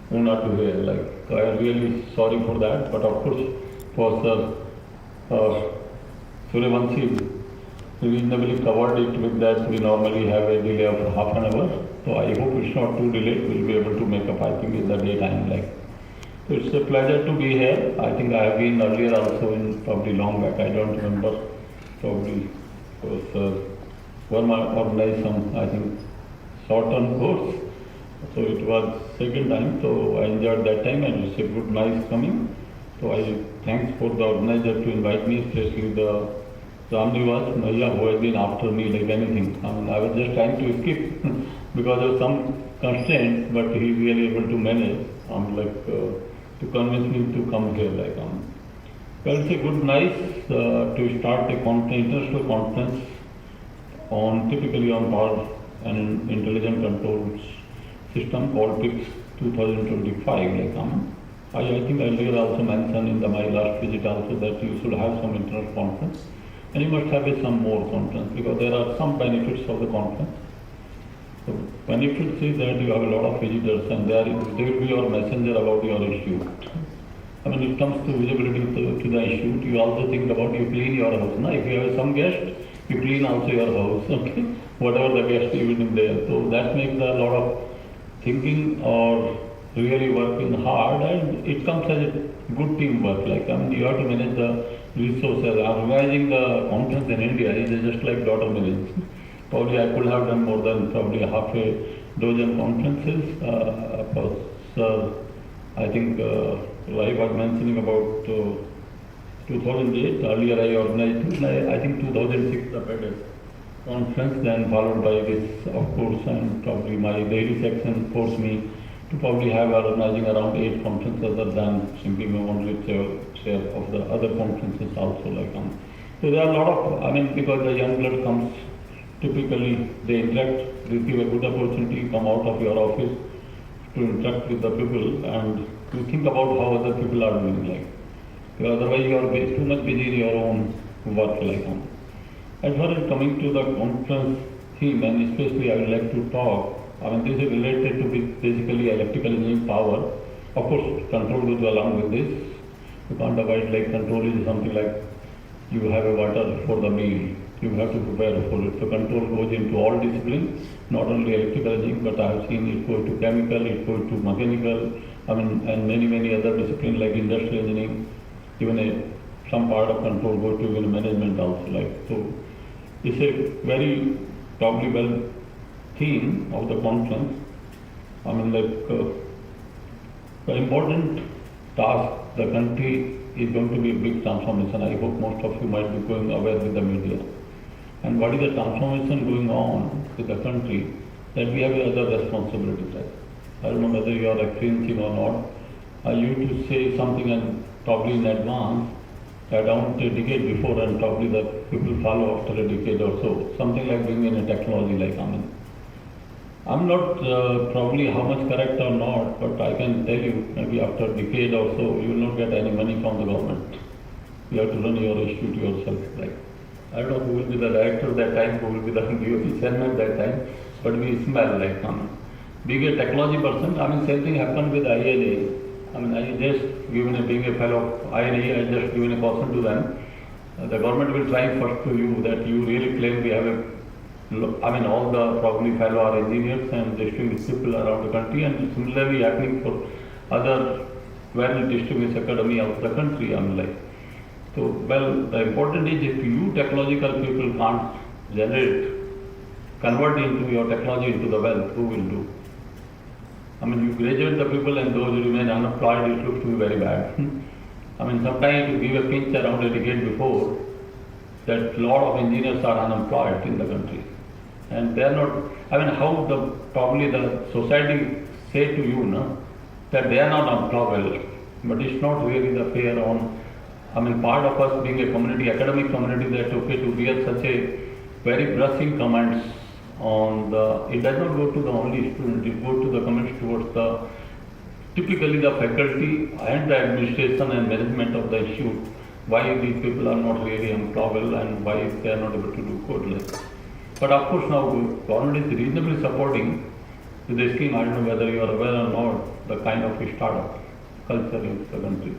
Pune to here. Like, I'm really sorry for that, but of course, Professor Suryavanshi reasonably covered it with that. We normally have a delay of half an hour, so I hope it's not too delayed. We'll be able to make up, I think, in the daytime. So it's a pleasure to be here. I think I have been earlier also in probably long back. I don't remember. Probably was organized some, I think, short-term course. So it was second time. So I enjoyed that time and it's a good, nice coming. So I thanks for the organizer to invite me, especially the Ramnivas Maya, who has been after me like anything. I was just trying to skip because of some constraints, but he really able to manage. To convince me to come here. Well, it's a good, nice to start a international conference on typically on power and intelligent control system called PICS 2025. I think earlier also mentioned in my last visit also that you should have some international conference. And you must have some more conference because there are some benefits of the conference. So benefits is that you have a lot of visitors and they will be your messenger about your issue. I mean, it comes to visibility to the issue. You also think about you clean your house. Now, if you have some guest, you clean also your house. Okay, whatever the guest evening there. So that makes a lot of thinking or really working hard, and it comes as a good teamwork. Like, I mean, you have to manage the resources. Organizing the conference in India is just like daughter marriage. Probably I could have done more than probably half a dozen conferences. Of course, I think I was mentioning about 2008. Earlier I organized, I think 2006 the better conference, then followed by this, of course, and probably my daily section forced me to probably have organizing around 8 conferences other than simply my own share of the other conferences also. So there are a lot of, I mean, because the young blood comes, typically they interact, receive a good opportunity, come out of your office to interact with the people and to think about how other people are doing. Because otherwise you are too much busy in your own work. As far as coming to the conference theme, and especially I would like to talk, I mean, this is related to basically electrical engineering power. Of course, control goes along with this. You can't avoid, control is something like you have a water for the meal. You have to prepare for it. So control goes into all disciplines, not only electrical engineering, but I have seen it go to chemical, it goes to mechanical, I mean, and many other disciplines like industrial engineering, even some part of control goes to even management also. So it's a very probably well theme of the conference. I mean, the important task, the country is going to be a big transformation. I hope most of you might be going aware with the media. And what is the transformation going on with the country, that we have other responsibilities. I don't know whether you are experiencing or not. I used to say something and probably in advance, around a decade before, and probably the people follow after a decade or so. Something like being in a technology I'm not probably how much correct or not, but I can tell you maybe after a decade or so, you will not get any money from the government. You have to run your issue to yourself. I don't know who will be the director at that time, who will be the DOT chairman at that time, but we smell being a technology person. I mean, same thing happened with INA. I mean, I just being a fellow of INA, I just given a caution to them. The government will try first to you that you really claim we have all the probably fellow are engineers and distinguished people around the country, and similarly happening for other well distinguished academy of the country. So, the important is if you technological people can't convert into your technology into the wealth, who will do? You graduate the people and those who remain unemployed, it looks to be very bad. Sometimes you give a pinch around a decade before, that a lot of engineers are unemployed in the country. And they are not, how probably the society say to you, that they are not employable, but it's not really the fair on, part of us being a community, academic community, that okay, to hear such a very brushing comments on it does not go to the only student, it goes to the comments towards typically the faculty and the administration and management of the issue, why these people are not really employable and why they are not able to do code. But of course now government is reasonably supporting with the scheme. I don't know whether you are aware or not, the kind of startup culture in the country.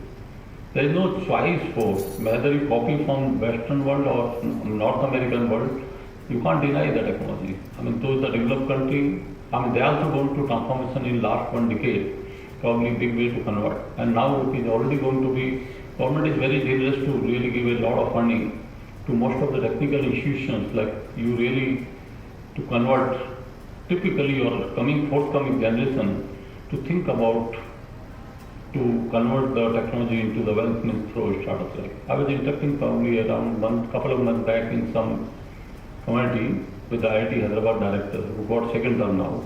There is no choice for whether you copy from Western world or North American world. You can't deny the technology. Those the developed country, they also going to transformation in last 1 decade, probably big way to convert. And now it is already going to be, government is very generous to really give a lot of funding to most of the technical institutions, you really to convert typically your forthcoming generation to think about to convert the technology into the wealth through startups. I was interacting probably around couple of months back in some community with the IIT Hyderabad director who got second term now,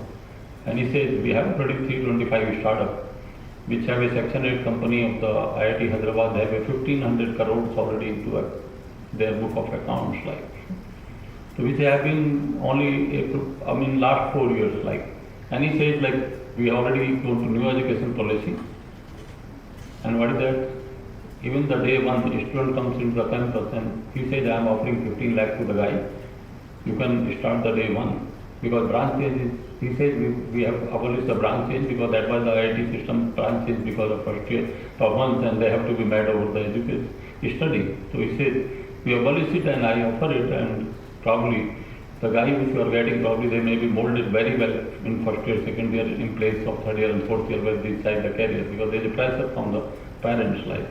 and he says we have already 325 startup which have a Section 8 company of the IIT Hyderabad. They have a 1500 crores already into their book of accounts, so which have been only last 4 years, and he says we already go to new education policy, and what is that? Even the day one student comes into the campus and he says I am offering 15 lakh to the guy, you can start the day one, because branch change He said we have abolished the branch change because that was the IIT system branch change because of first year performance and they have to be made over the education study. So he said we abolish it and I offer it, and probably the guy which you are getting, probably they may be molded very well in first year, second year in place of third year and fourth year where they decide the career, because there is a pressure from the parents' life.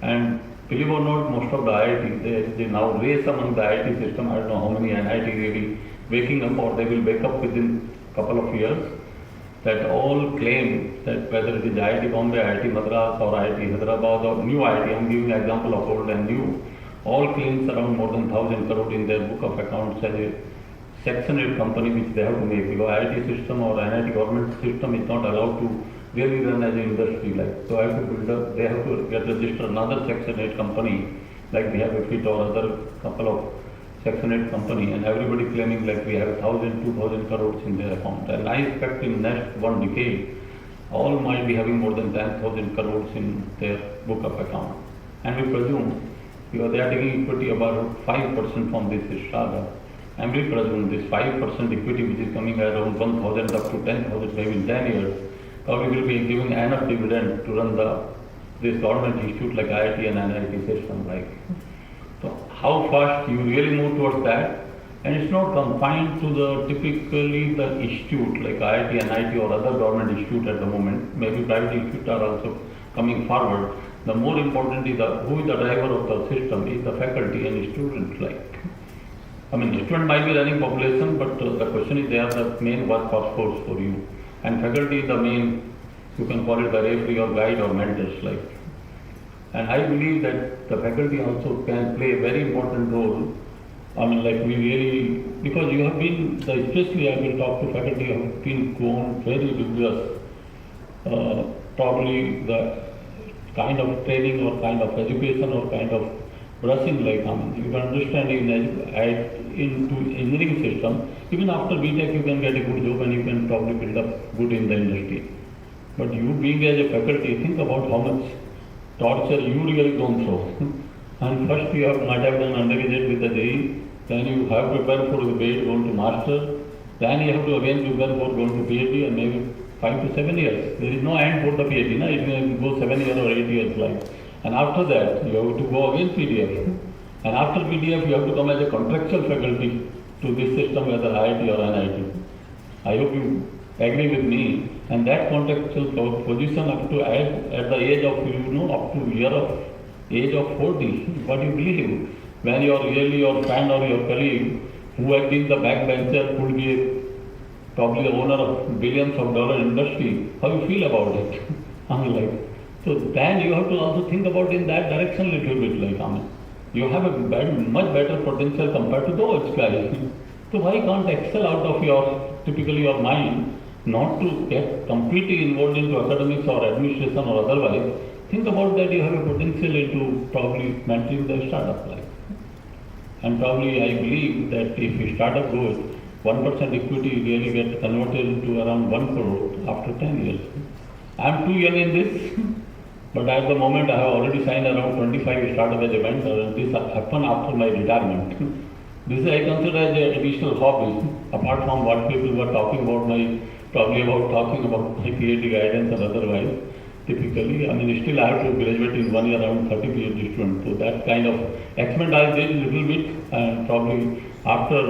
And believe or not, most of the IIT, they now race among the IIT system. I don't know how many NIT really waking up, or they will wake up within couple of years, that all claim that whether it is IIT Bombay, IIT Madras or IIT Hyderabad or new IIT, I am giving an example of old and new, all claims around more than 1,000 crore in their book of accounts as a Section 8 company which they have to make, because IIT system or NIT government system is not allowed to really run as an industry like. So I have to build up, they have to get registered another Section 8 company like we have a FIT or other couple of Section 8 company, and everybody claiming like we have 1,000, 2,000 crores in their account. And I expect in next one decade, all might be having more than 10,000 crores in their book of account. And we presume, because they are taking equity about 5% from this startup, and we presume this 5% equity which is coming around 1,000 up to 10,000 maybe in 10 years, probably will be giving enough dividend to run this government institute like IIT and NIT system like. So how fast you really move towards that, and it's not confined to the typically the institute like IIT, NIT or other government institute at the moment. Maybe private institutes are also coming forward. The more important is who is the driver of the system is the faculty and students like. I mean, student might be running population, but the question is they are the main workforce for you, and faculty is the main, you can call it the referee or guide or mentors like. And I believe that the faculty also can play a very important role. I mean, like we really, because you have been, especially I will talk to faculty who have been gone very rigorous, probably the kind of training or kind of education or kind of brushing like, I mean, you can understand into engineering system, even after BTech you can get a good job and you can probably build up good in the industry. But you being as a faculty, think about how much torture you really gone through. And first you might have done undergraduate with the JEE, then you have to prepare for the BEd, going to master, then you have to again prepare for going to PhD, and maybe 5 to 7 years. There is no end for the PhD, na? It may go 7 years or 8 years like. And after that, you have to go again PDF. And after PDF, you have to come as a contractual faculty to this system, whether IIT or NIT. I hope you agree with me. And that contractual position up to at the age of, up to age of 40, what you believe, when your friend or your colleague who has been the backbencher could be probably the owner of billions of dollar industry, how you feel about it? So then you have to also think about in that direction a little bit like, you have a much better potential compared to those guys. So why can't excel out of typically your mind, not to get completely involved into academics or administration or otherwise? Think about that you have a potential into probably mentoring the startup life. And probably I believe that if a startup grows, 1% equity really gets converted into around 1 crore after 10 years. I am too young in this, but at the moment I have already signed around 25 startup as a mentor, and this happened after my retirement. This I consider as an additional hobby, apart from what people were talking about talking about my PhD guidance or otherwise. Typically, still I have to graduate in 1 year around 30 PhD students. So that kind of experiment I did a little bit, and probably after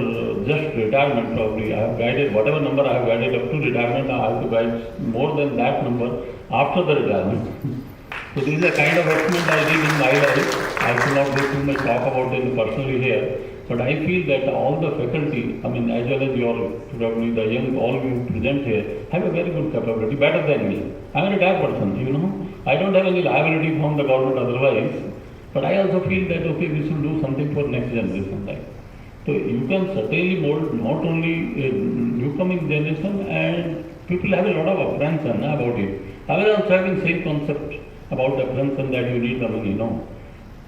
just retirement, probably I have guided whatever number I have guided up to retirement, I have to guide more than that number after the retirement. So this is a kind of experiment I did in my life. I could not go too much talk about it personally here. But I feel that all the faculty, as well as your, probably the young, all you present here, have a very good capability, better than me. I am a retired person, I don't have any liability from the government otherwise, but I also feel that, okay, we should do something for next generation. Like. So you can certainly mold not only a newcoming generation, and people have a lot of apprehension about it. I was also having same concept about apprehension that you need the money,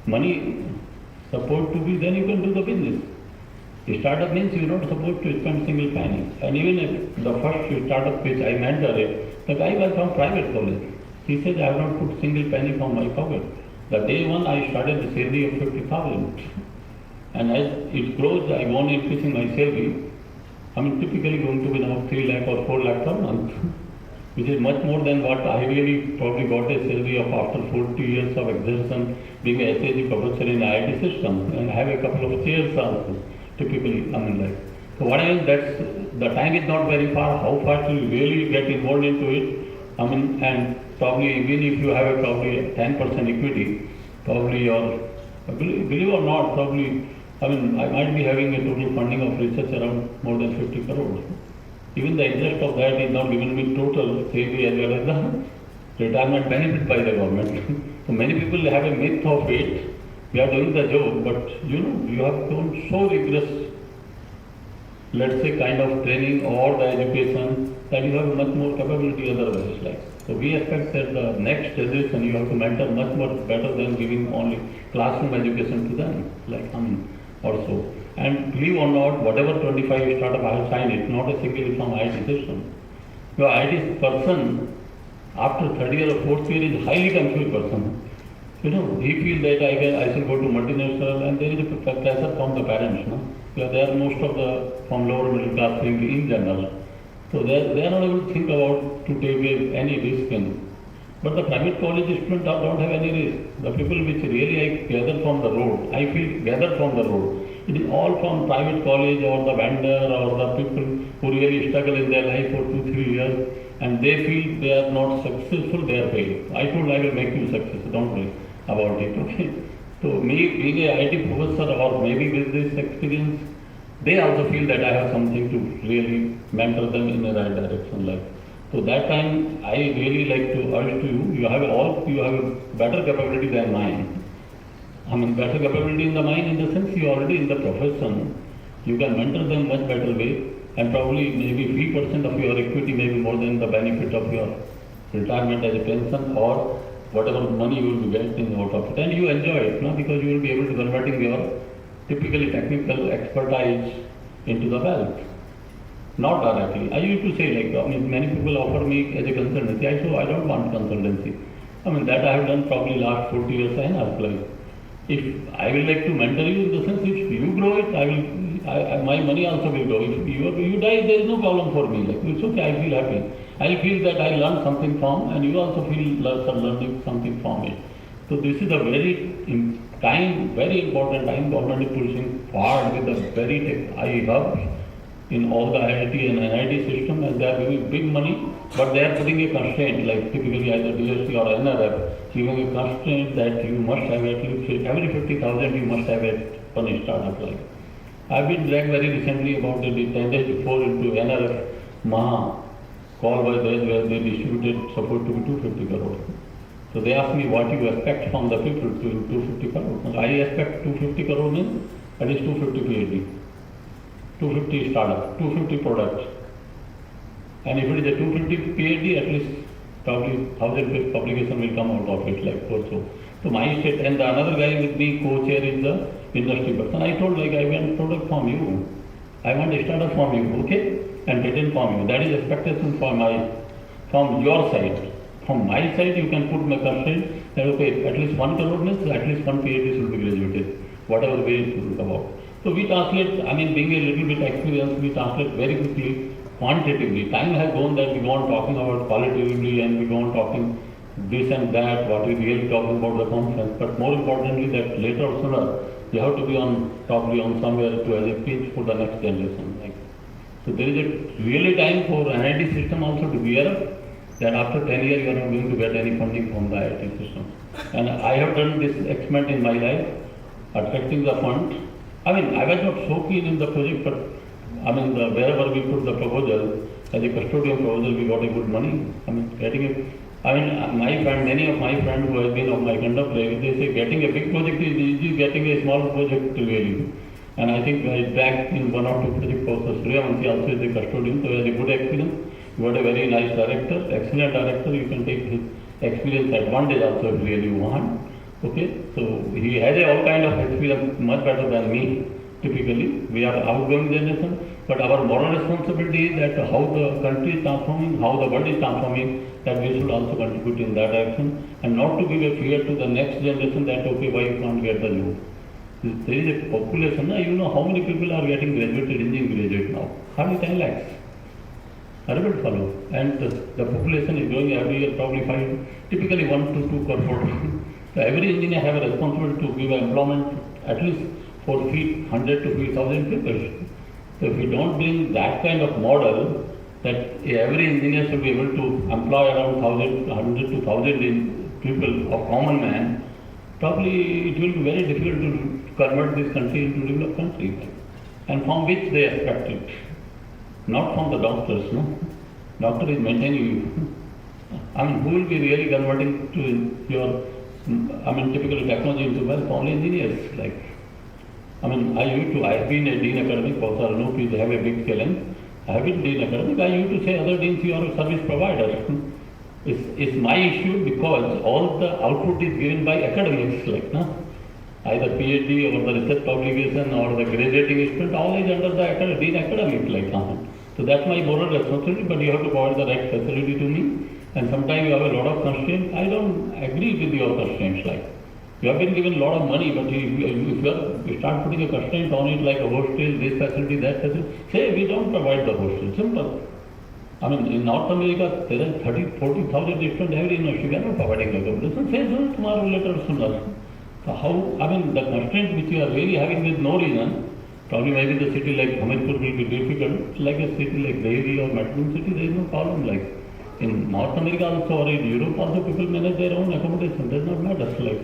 Money support to be, then you can do the business. A startup means you are not supposed to spend single penny. And even if the first startup which I mentored, the guy was from private college. He said, I have not put single penny from my pocket. The day one I started the salary of 50,000. And as it grows, I want increasing my salary. I mean, typically going to be now 3 lakh or 4 lakh per month, which is much more than what I really probably got a salary of after 40 years of exertion being a SAG professor in IIT system, and have a couple of chairs also, typically, I mean, like. So what I mean, that's, the time is not very far, how fast you really get involved into it, I mean, and probably even if you have a probably 10% equity, probably your, believe or not, probably, I mean, I might be having a total funding of research around more than 50 crores. Even the interest of that is not given me total, saving as well as the retirement benefit by the government. So many people have a myth of it. We are doing the job, but you know, you have gone so rigorous, let's say, kind of training or the education that you have much more capability otherwise. Like, so we expect that the next generation you have to mentor much more better than giving only classroom education to them. Like, I mean, also. And believe or not, whatever 25 startup I have signed it, not a single is from IT system. Your IT person, after third year or fourth year, is highly confused person. You know, he feels that I should go to multinational, and there is a pressure from the parents. No? Yeah, they are most of the from lower middle class family in general. So they are not able to think about to take any risk in. But the private college students don't have any risk. The people which really I gather from the road, I feel gathered from the road. It is all from private college or the vendor or the people who really struggle in their life for 2-3 years, and they feel they are not successful, they are failed. I told I will make you successful, don't worry about it, okay? So me being a IT professor or maybe with this experience, they also feel that I have something to really mentor them in the right direction. Like, so that time I really like to urge to you, you have a better capability than mine. I mean, better capability in the mind in the sense you are already in the profession, you can mentor them much better way, and probably maybe 3% of your equity may be more than the benefit of your retirement as a pension or whatever money you will be getting out of it. And you enjoy it, no? Because you will be able to converting your typically technical expertise into the wealth. Not directly. I used to say, like, I mean, many people offer me as a consultancy. I don't want consultancy. I mean, that I have done probably last 40 years and half life. If I will like to mentor you in the sense, if you grow it, my money also will grow. If you die, there is no problem for me. Like, it's okay, I feel happy. I feel that I learned something from, and you also feel learning something from it. So this is a very important time government is pushing forward with the very high hubs in all the IIT and NIT system, and they are giving big money, but they are putting a constraint, like typically either DST or NRF, giving a constraint that you must have at least every 50,000 you must have at one startup. Like, I've been dragged very recently about the 10 days before into NRF Maha call by theirs where they distributed supposed to be 250 crores. So they asked me what you expect from the people to 250 crores. I expect 250 crores means at least 250 PhD. 250 startup, 250 products. And if it is a 250 PhD, at least probably 1,000 publication will come out of it, like also. So my state, and the another guy with me, co-chair is the industry person. I told, like, I want product from you. I want a startup from you, okay? And patent from you. That is expectation from your side. From my side, you can put my constraint that, okay, at least 1 crore means at least 1 PhD should be graduated, whatever way it should about. So we translate, I mean, being a little bit experienced, we translate very quickly, quantitatively. Time has gone that we go on talking about qualitatively and we go on talking this and that, what we really talking about the conference. But more importantly, that later or sooner, you have to be on, probably on somewhere to as a pitch for the next generation. Like, so there is a really time for NIT system also to gear up, that after 10 years you are not going to get any funding from the IT system. And I have done this experiment in my life, attracting the fund. I mean, I was not so keen in the project, but I mean, wherever we put the proposal, as a custodian proposal, we got a good money. I mean, getting it. I mean, my friend, many of my friends who have been of my kind of life, they say getting a big project is easy, getting a small project really. And I think I back in 1 or 2 project process, Suryavanshi also is a custodian, so he has a good experience. You got a very nice director, excellent director, you can take his experience advantage also if really you want. Okay, so he has all kind of experience, much better than me. Typically, we are outgoing generation, but our moral responsibility is that how the country is transforming, how the world is transforming, that we should also contribute in that direction, and not to give a fear to the next generation that, okay, why you can't get the job. there is a population, you know how many people are getting graduated engineering graduate now? Hardly 10 lakhs. Are you able to follow? And the population is growing every year, probably typically 1 to 2 crore. So every engineer have a responsibility to give employment at least for 100 to 3,000 people. So if we don't bring that kind of model, that every engineer should be able to employ around 100 to 1,000 people of common man, probably it will be very difficult to convert this country into a developed country. And from which they expect it. Not from the doctors, no? Doctor is maintaining you. I mean, who will be really converting to your, typical technology into wealth? Only engineers, like. I've been a dean academic, also I know they have a big challenge. I have been dean academic, I used to say other deans, you are a service provider. It's my issue because all the output is given by academics, like, no? Either PhD or the research publication or the graduating student, all is under the dean academic, like, so that's my moral responsibility, but you have to provide the right facility to me. And sometimes you have a lot of constraints. I don't agree with your constraints, like. You have been given a lot of money, but if you start putting a constraint on it, like a hostel, this facility, that facility, say we don't provide the hostel. Simple. In North America, there are 40,000 different every university. We are not providing accommodation. Say so tomorrow, later, sooner. So how, the constraint which you are really having with no reason, probably maybe the city like Hamirpur will be difficult. Like a city like Delhi or Metro city, there is no problem. Like in North America also or in Europe also, people manage their own accommodation. Does not matter. Like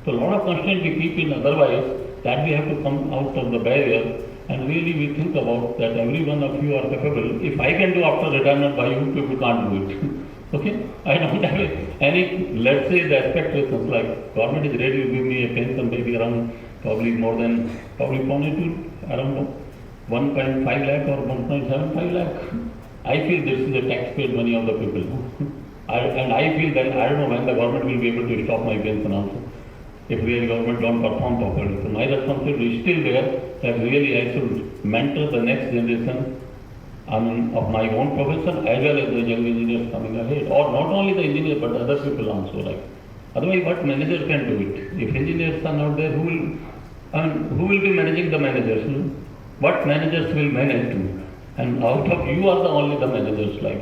so a lot of constraints we keep in, otherwise that we have to come out of the barrier and really we think about that every one of you are capable. If I can do after retirement, why you people can't do it? Okay? I don't have any, let's say the expectations like government is ready to give me a pension maybe around probably around 1.5 lakh or 1.75 lakh. I feel this is the taxpayer money of the people. And I feel that I don't know when the government will be able to stop my pension also. If really government don't perform properly. So my responsibility is still there that really I should mentor the next generation of my own profession as well as the young engineers coming ahead. Or not only the engineers but other people also. Like. Otherwise what manager can do it? If engineers are not there, who will be managing the managers? What managers will manage to? And out of you are the only the managers. Like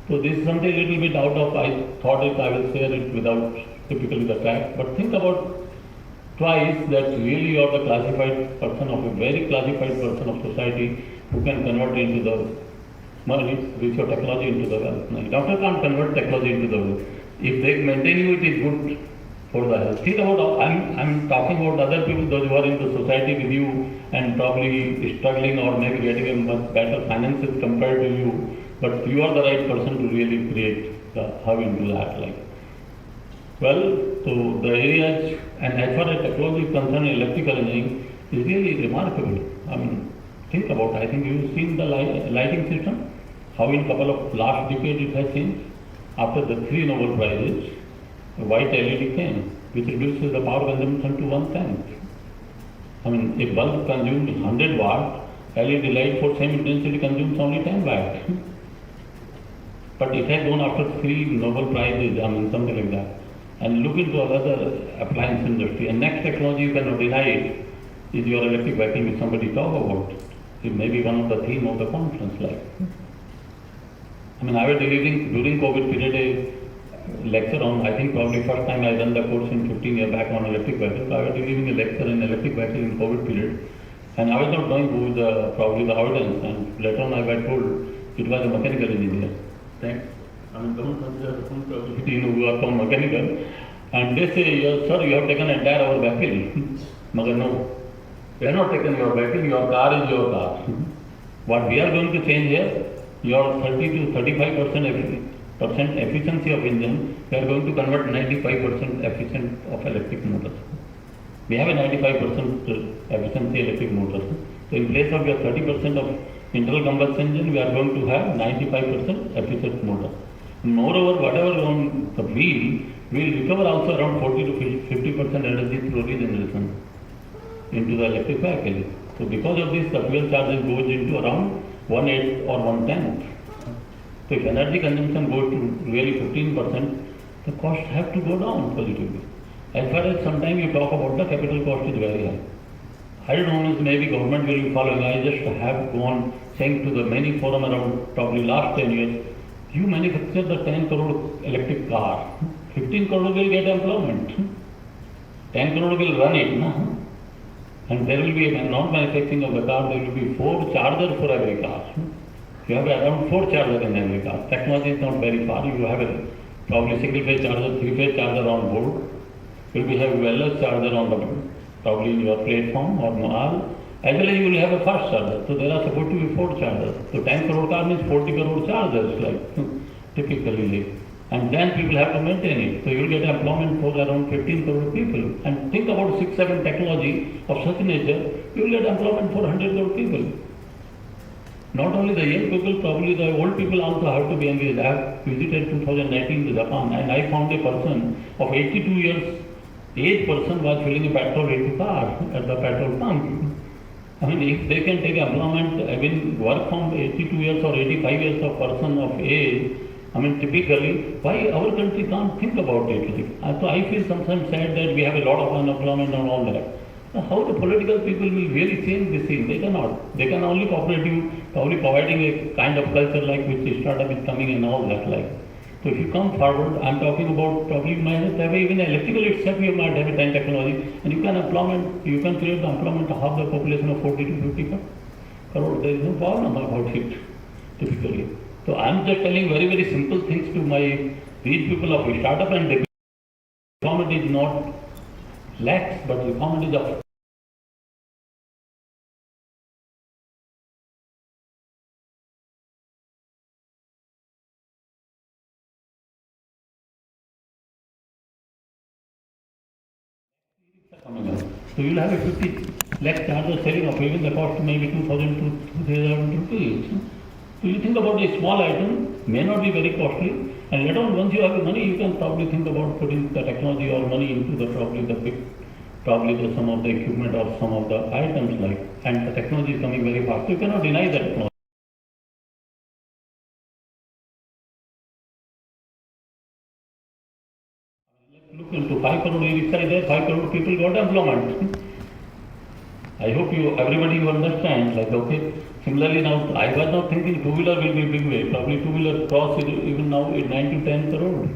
so this is something little bit out of, I thought I will share it without typically the fact, but think about twice that really you are the classified person of a very classified person of society who can convert into the money with your technology into the wealth. Now, doctor can't convert technology into the wealth. If they maintain you, it is good for the health. Think about, I'm talking about other people, those who are in the society with you and probably struggling or maybe getting a much better finances compared to you, but you are the right person to really create the hub into that. Like. Well, so the areas, and as far as technology is concerned, electrical engineering is really remarkable. Think about, I think you've seen the lighting system, how in couple of last decade it has changed. After the 3 Nobel Prizes, white LED came, which reduces the power consumption to 1/10. A bulb consumes 100 watt, LED light for same intensity consumes only 10 watt. But it has gone after 3 Nobel Prizes, something like that. And look into other appliance industry. And next technology, you cannot deny it, is your electric vehicle, which somebody talk about. It may be one of the theme of the conference. Like, I was delivering during COVID period a lecture on, I think probably first time I done the course in 15 years back on electric vehicles. So I was delivering a lecture in electric vehicle in COVID period. And I was not knowing who is probably the audience. And later on I was told it was a mechanical engineer. Thanks. Don't consider who are from mechanical. And they say, sir, you have taken entire our vehicle. Magar no, we have not taken your vehicle, your car is your car. What we are going to change here, your 30 to 35% efficiency of engine, we are going to convert 95% efficient of electric motors. We have a 95% efficiency electric motors. So in place of your 30% of internal combustion engine, we are going to have 95% efficient motor. Moreover, whatever on the wheel will recover also around 40 to 50% energy through regeneration into the electric vehicle. So because of this, the fuel charges goes into around 1/8 or 1/10. So if energy consumption goes to really 15%, the cost have to go down positively. As far as sometimes you talk about the capital cost is very high. I don't know, maybe government will be following. I just have gone saying to the many forum around probably last 10 years, you manufacture the 10 crore electric car, 15 crore will get employment, 10 crore will run it. No? And there will be, not manufacturing of the car, there will be 4 chargers for every car. You have around 4 chargers in every car. Technology is not very far. You have a probably single phase charger, 3-phase charger on board. You will have wireless charger on the probably your platform or mall. As well as you will have a fast charger. So there are supposed to be 4 chargers. So 10 crore car means 40 crore chargers, like typically. And then people have to maintain it. So you will get employment for around 15 crore people. And think about 6-7 technology of such nature, you will get employment for 100 crore people. Not only the young people, probably the old people also have to be engaged. I have visited 2019 to Japan and I found a person of 82 years age person was filling a petrol into car at the petrol pump. I mean, if they can take employment, I mean, work from 82 years or 85 years of person of age, I mean, typically, why our country can't think about it? Like, so I feel sometimes sad that we have a lot of unemployment and all that. How the political people will really change this thing? They cannot. They can only cooperate you, probably providing a kind of culture like which startup is coming and all that. Like, so if you come forward, I'm talking about probably you might have even electrical itself, you might have a 10 technology, and you can create the employment of half the population of 40 to 50 crore. There is no problem about it, typically. So I'm just telling very, very simple things to these people of startup, and the government is not lax, but the government is of coming up. So you'll have a 50 lakh charger selling of even the cost maybe 2,000 to 2,000 rupees. So you think about a small item, may not be very costly, and later on once you have the money, you can probably think about putting the technology or money into the some of the equipment or some of the items like, and the technology is coming very fast. So you cannot deny that technology. Look into 5 crore e-rickshaw there, 5 crore people got employment. I hope everybody understands, like, okay, similarly now, I was not thinking two-wheeler will be a big way, probably two-wheeler cost even now is 9 to 10 crore.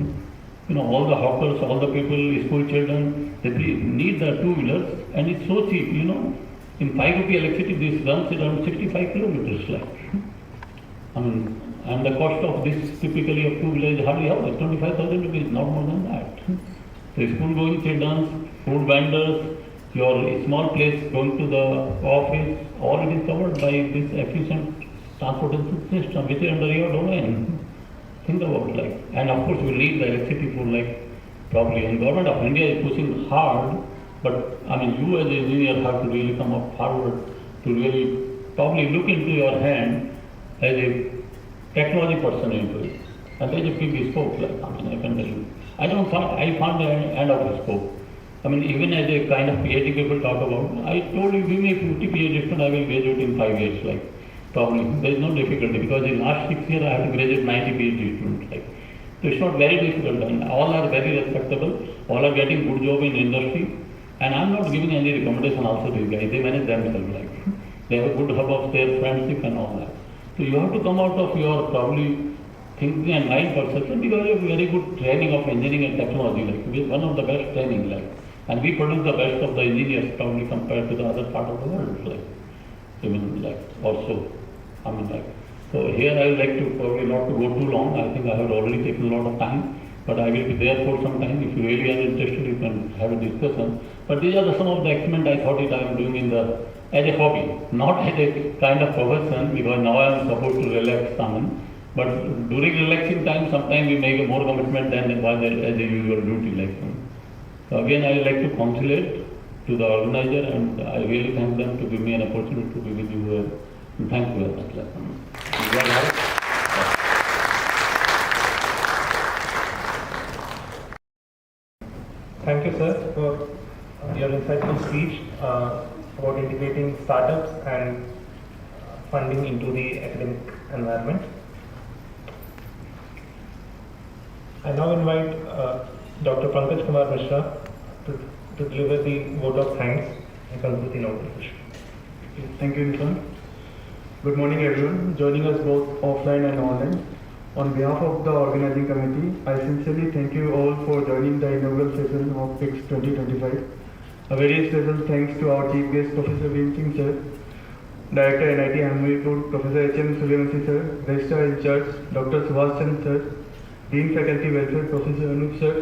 You know, all the hawkers, all the people, school children, they need the two-wheelers and it's so cheap, you know. In 5 rupee electricity, this runs around 65 kilometers, like. I mean, and the cost of this typically of two-wheeler is hardly how much, 25,000 rupees, not more than that. So school-going children, food vendors, your small place going to the office, all it is covered by this efficient transportation system which is under your domain. Think about like, and of course we need the electricity for like, probably, and government of India is pushing hard, but I mean you as an engineer have to really come up forward to really probably look into your hand as a technology person into it. And there is a big scope, like, I mean I can tell you. I found the end of the scope. I mean, even as a kind of PhD people talk about, I told you, give me 50 PhD students, I will graduate in 5 years, like, probably. There is no difficulty, because in last 6 years, I have to graduate 90 PhD students, like. So it's not very difficult, and all are very respectable, all are getting good job in industry, and I'm not giving any recommendation also to you guys, they manage themselves, like. They have a good hub of their friendship and all that. So you have to come out of your probably thinking and mind perception, because you have very good training of engineering and technology, like, one of the best training, like. And we produce the best of the engineers probably compared to the other part of the world, like, even like, also, I mean like, so here I would like to probably not to go too long, I think I have already taken a lot of time, but I will be there for some time. If you really are interested, you can have a discussion. But these are some of the experiments I thought I am doing as a hobby, not as a kind of profession, because now I am supposed to relax some. But during relaxing time, sometimes we make a more commitment than it was as a usual duty, like. So again, I would like to congratulate to the organizer, and I really thank them to give me an opportunity to be with you here. And thank you very much. Thank you, sir, for your insightful speech about integrating startups and funding into the academic environment. I now invite Dr. Pankaj Kumar Mishra to deliver the vote of thanks and conclude the inaugural session. Thank you, Nishan. Good morning, everyone joining us both offline and online. On behalf of the organizing committee, I sincerely thank you all for joining the inaugural session of PICS 2025. A very special thanks to our chief guest, Professor Vincing sir, Director NIT Unveiling, Professor H.M. Sulevansi sir, Registrar in charge, Dr. Subhash Chand sir, Dean Faculty Welfare, Professor Anup sir,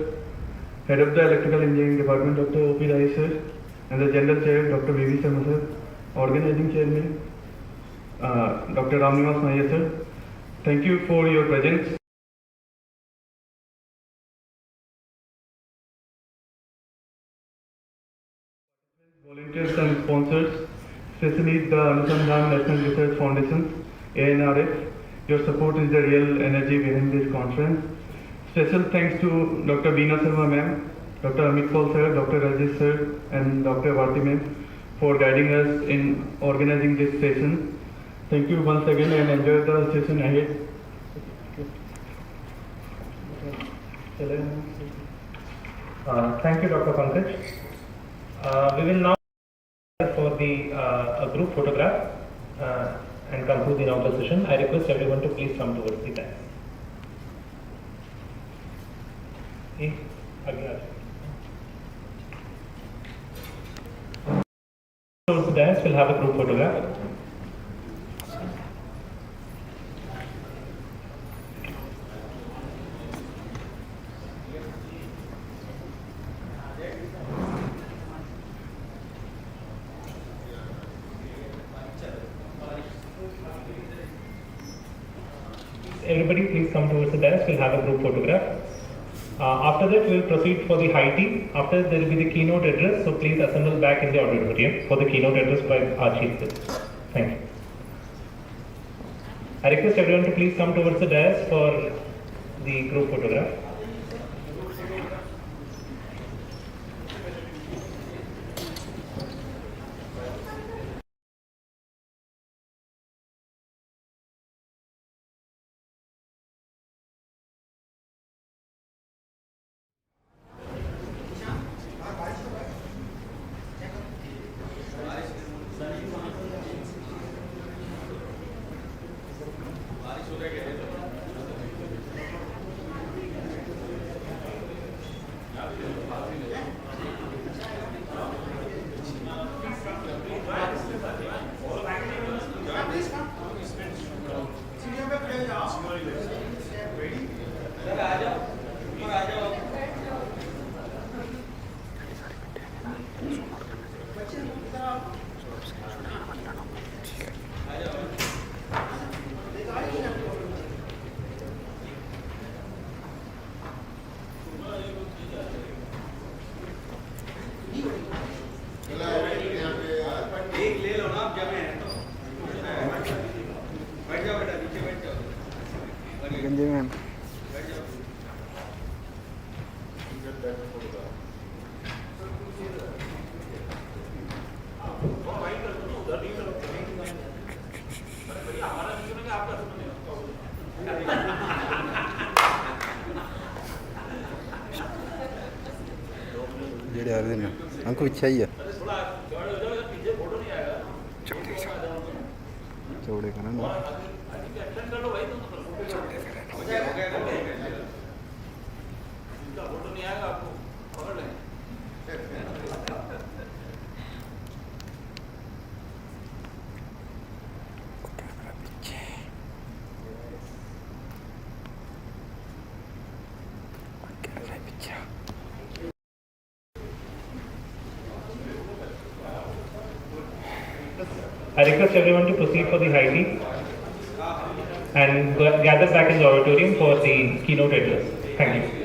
Head of the Electrical Engineering Department, Dr. O.P. Rai sir, and the General Chair, Dr. V.V. Sharma sir, Organizing Chairman, Dr. Ramnivas Mahia sir. Thank you for your presence. Volunteers and sponsors, especially the Anusandhan National Research Foundation, ANRF. Your support is the real energy behind this conference. Special thanks to Dr. Veena Sharma ma'am, Dr. Amit Paul sir, Dr. Rajesh sir, and Dr. Bharti ma'am for guiding us in organizing this session. Thank you once again and enjoy the session ahead. Thank you, Dr. Pankaj. We will now for the a group photograph and conclude the inaugural session. I request everyone to please come towards the dais. Towards the dais, we'll have a group photograph. Everybody please come towards the dais, we'll have a group photograph. After that, we'll proceed for the high tea. After that, there will be the keynote address, so please assemble back in the auditorium for the keynote address by our chief guest. Thank you. I request everyone to please come towards the dais for the group photograph. हमको इच्छा ही है चौड़े का ना I request everyone to proceed for the high tea and gather back in the auditorium for the keynote address. Thank you.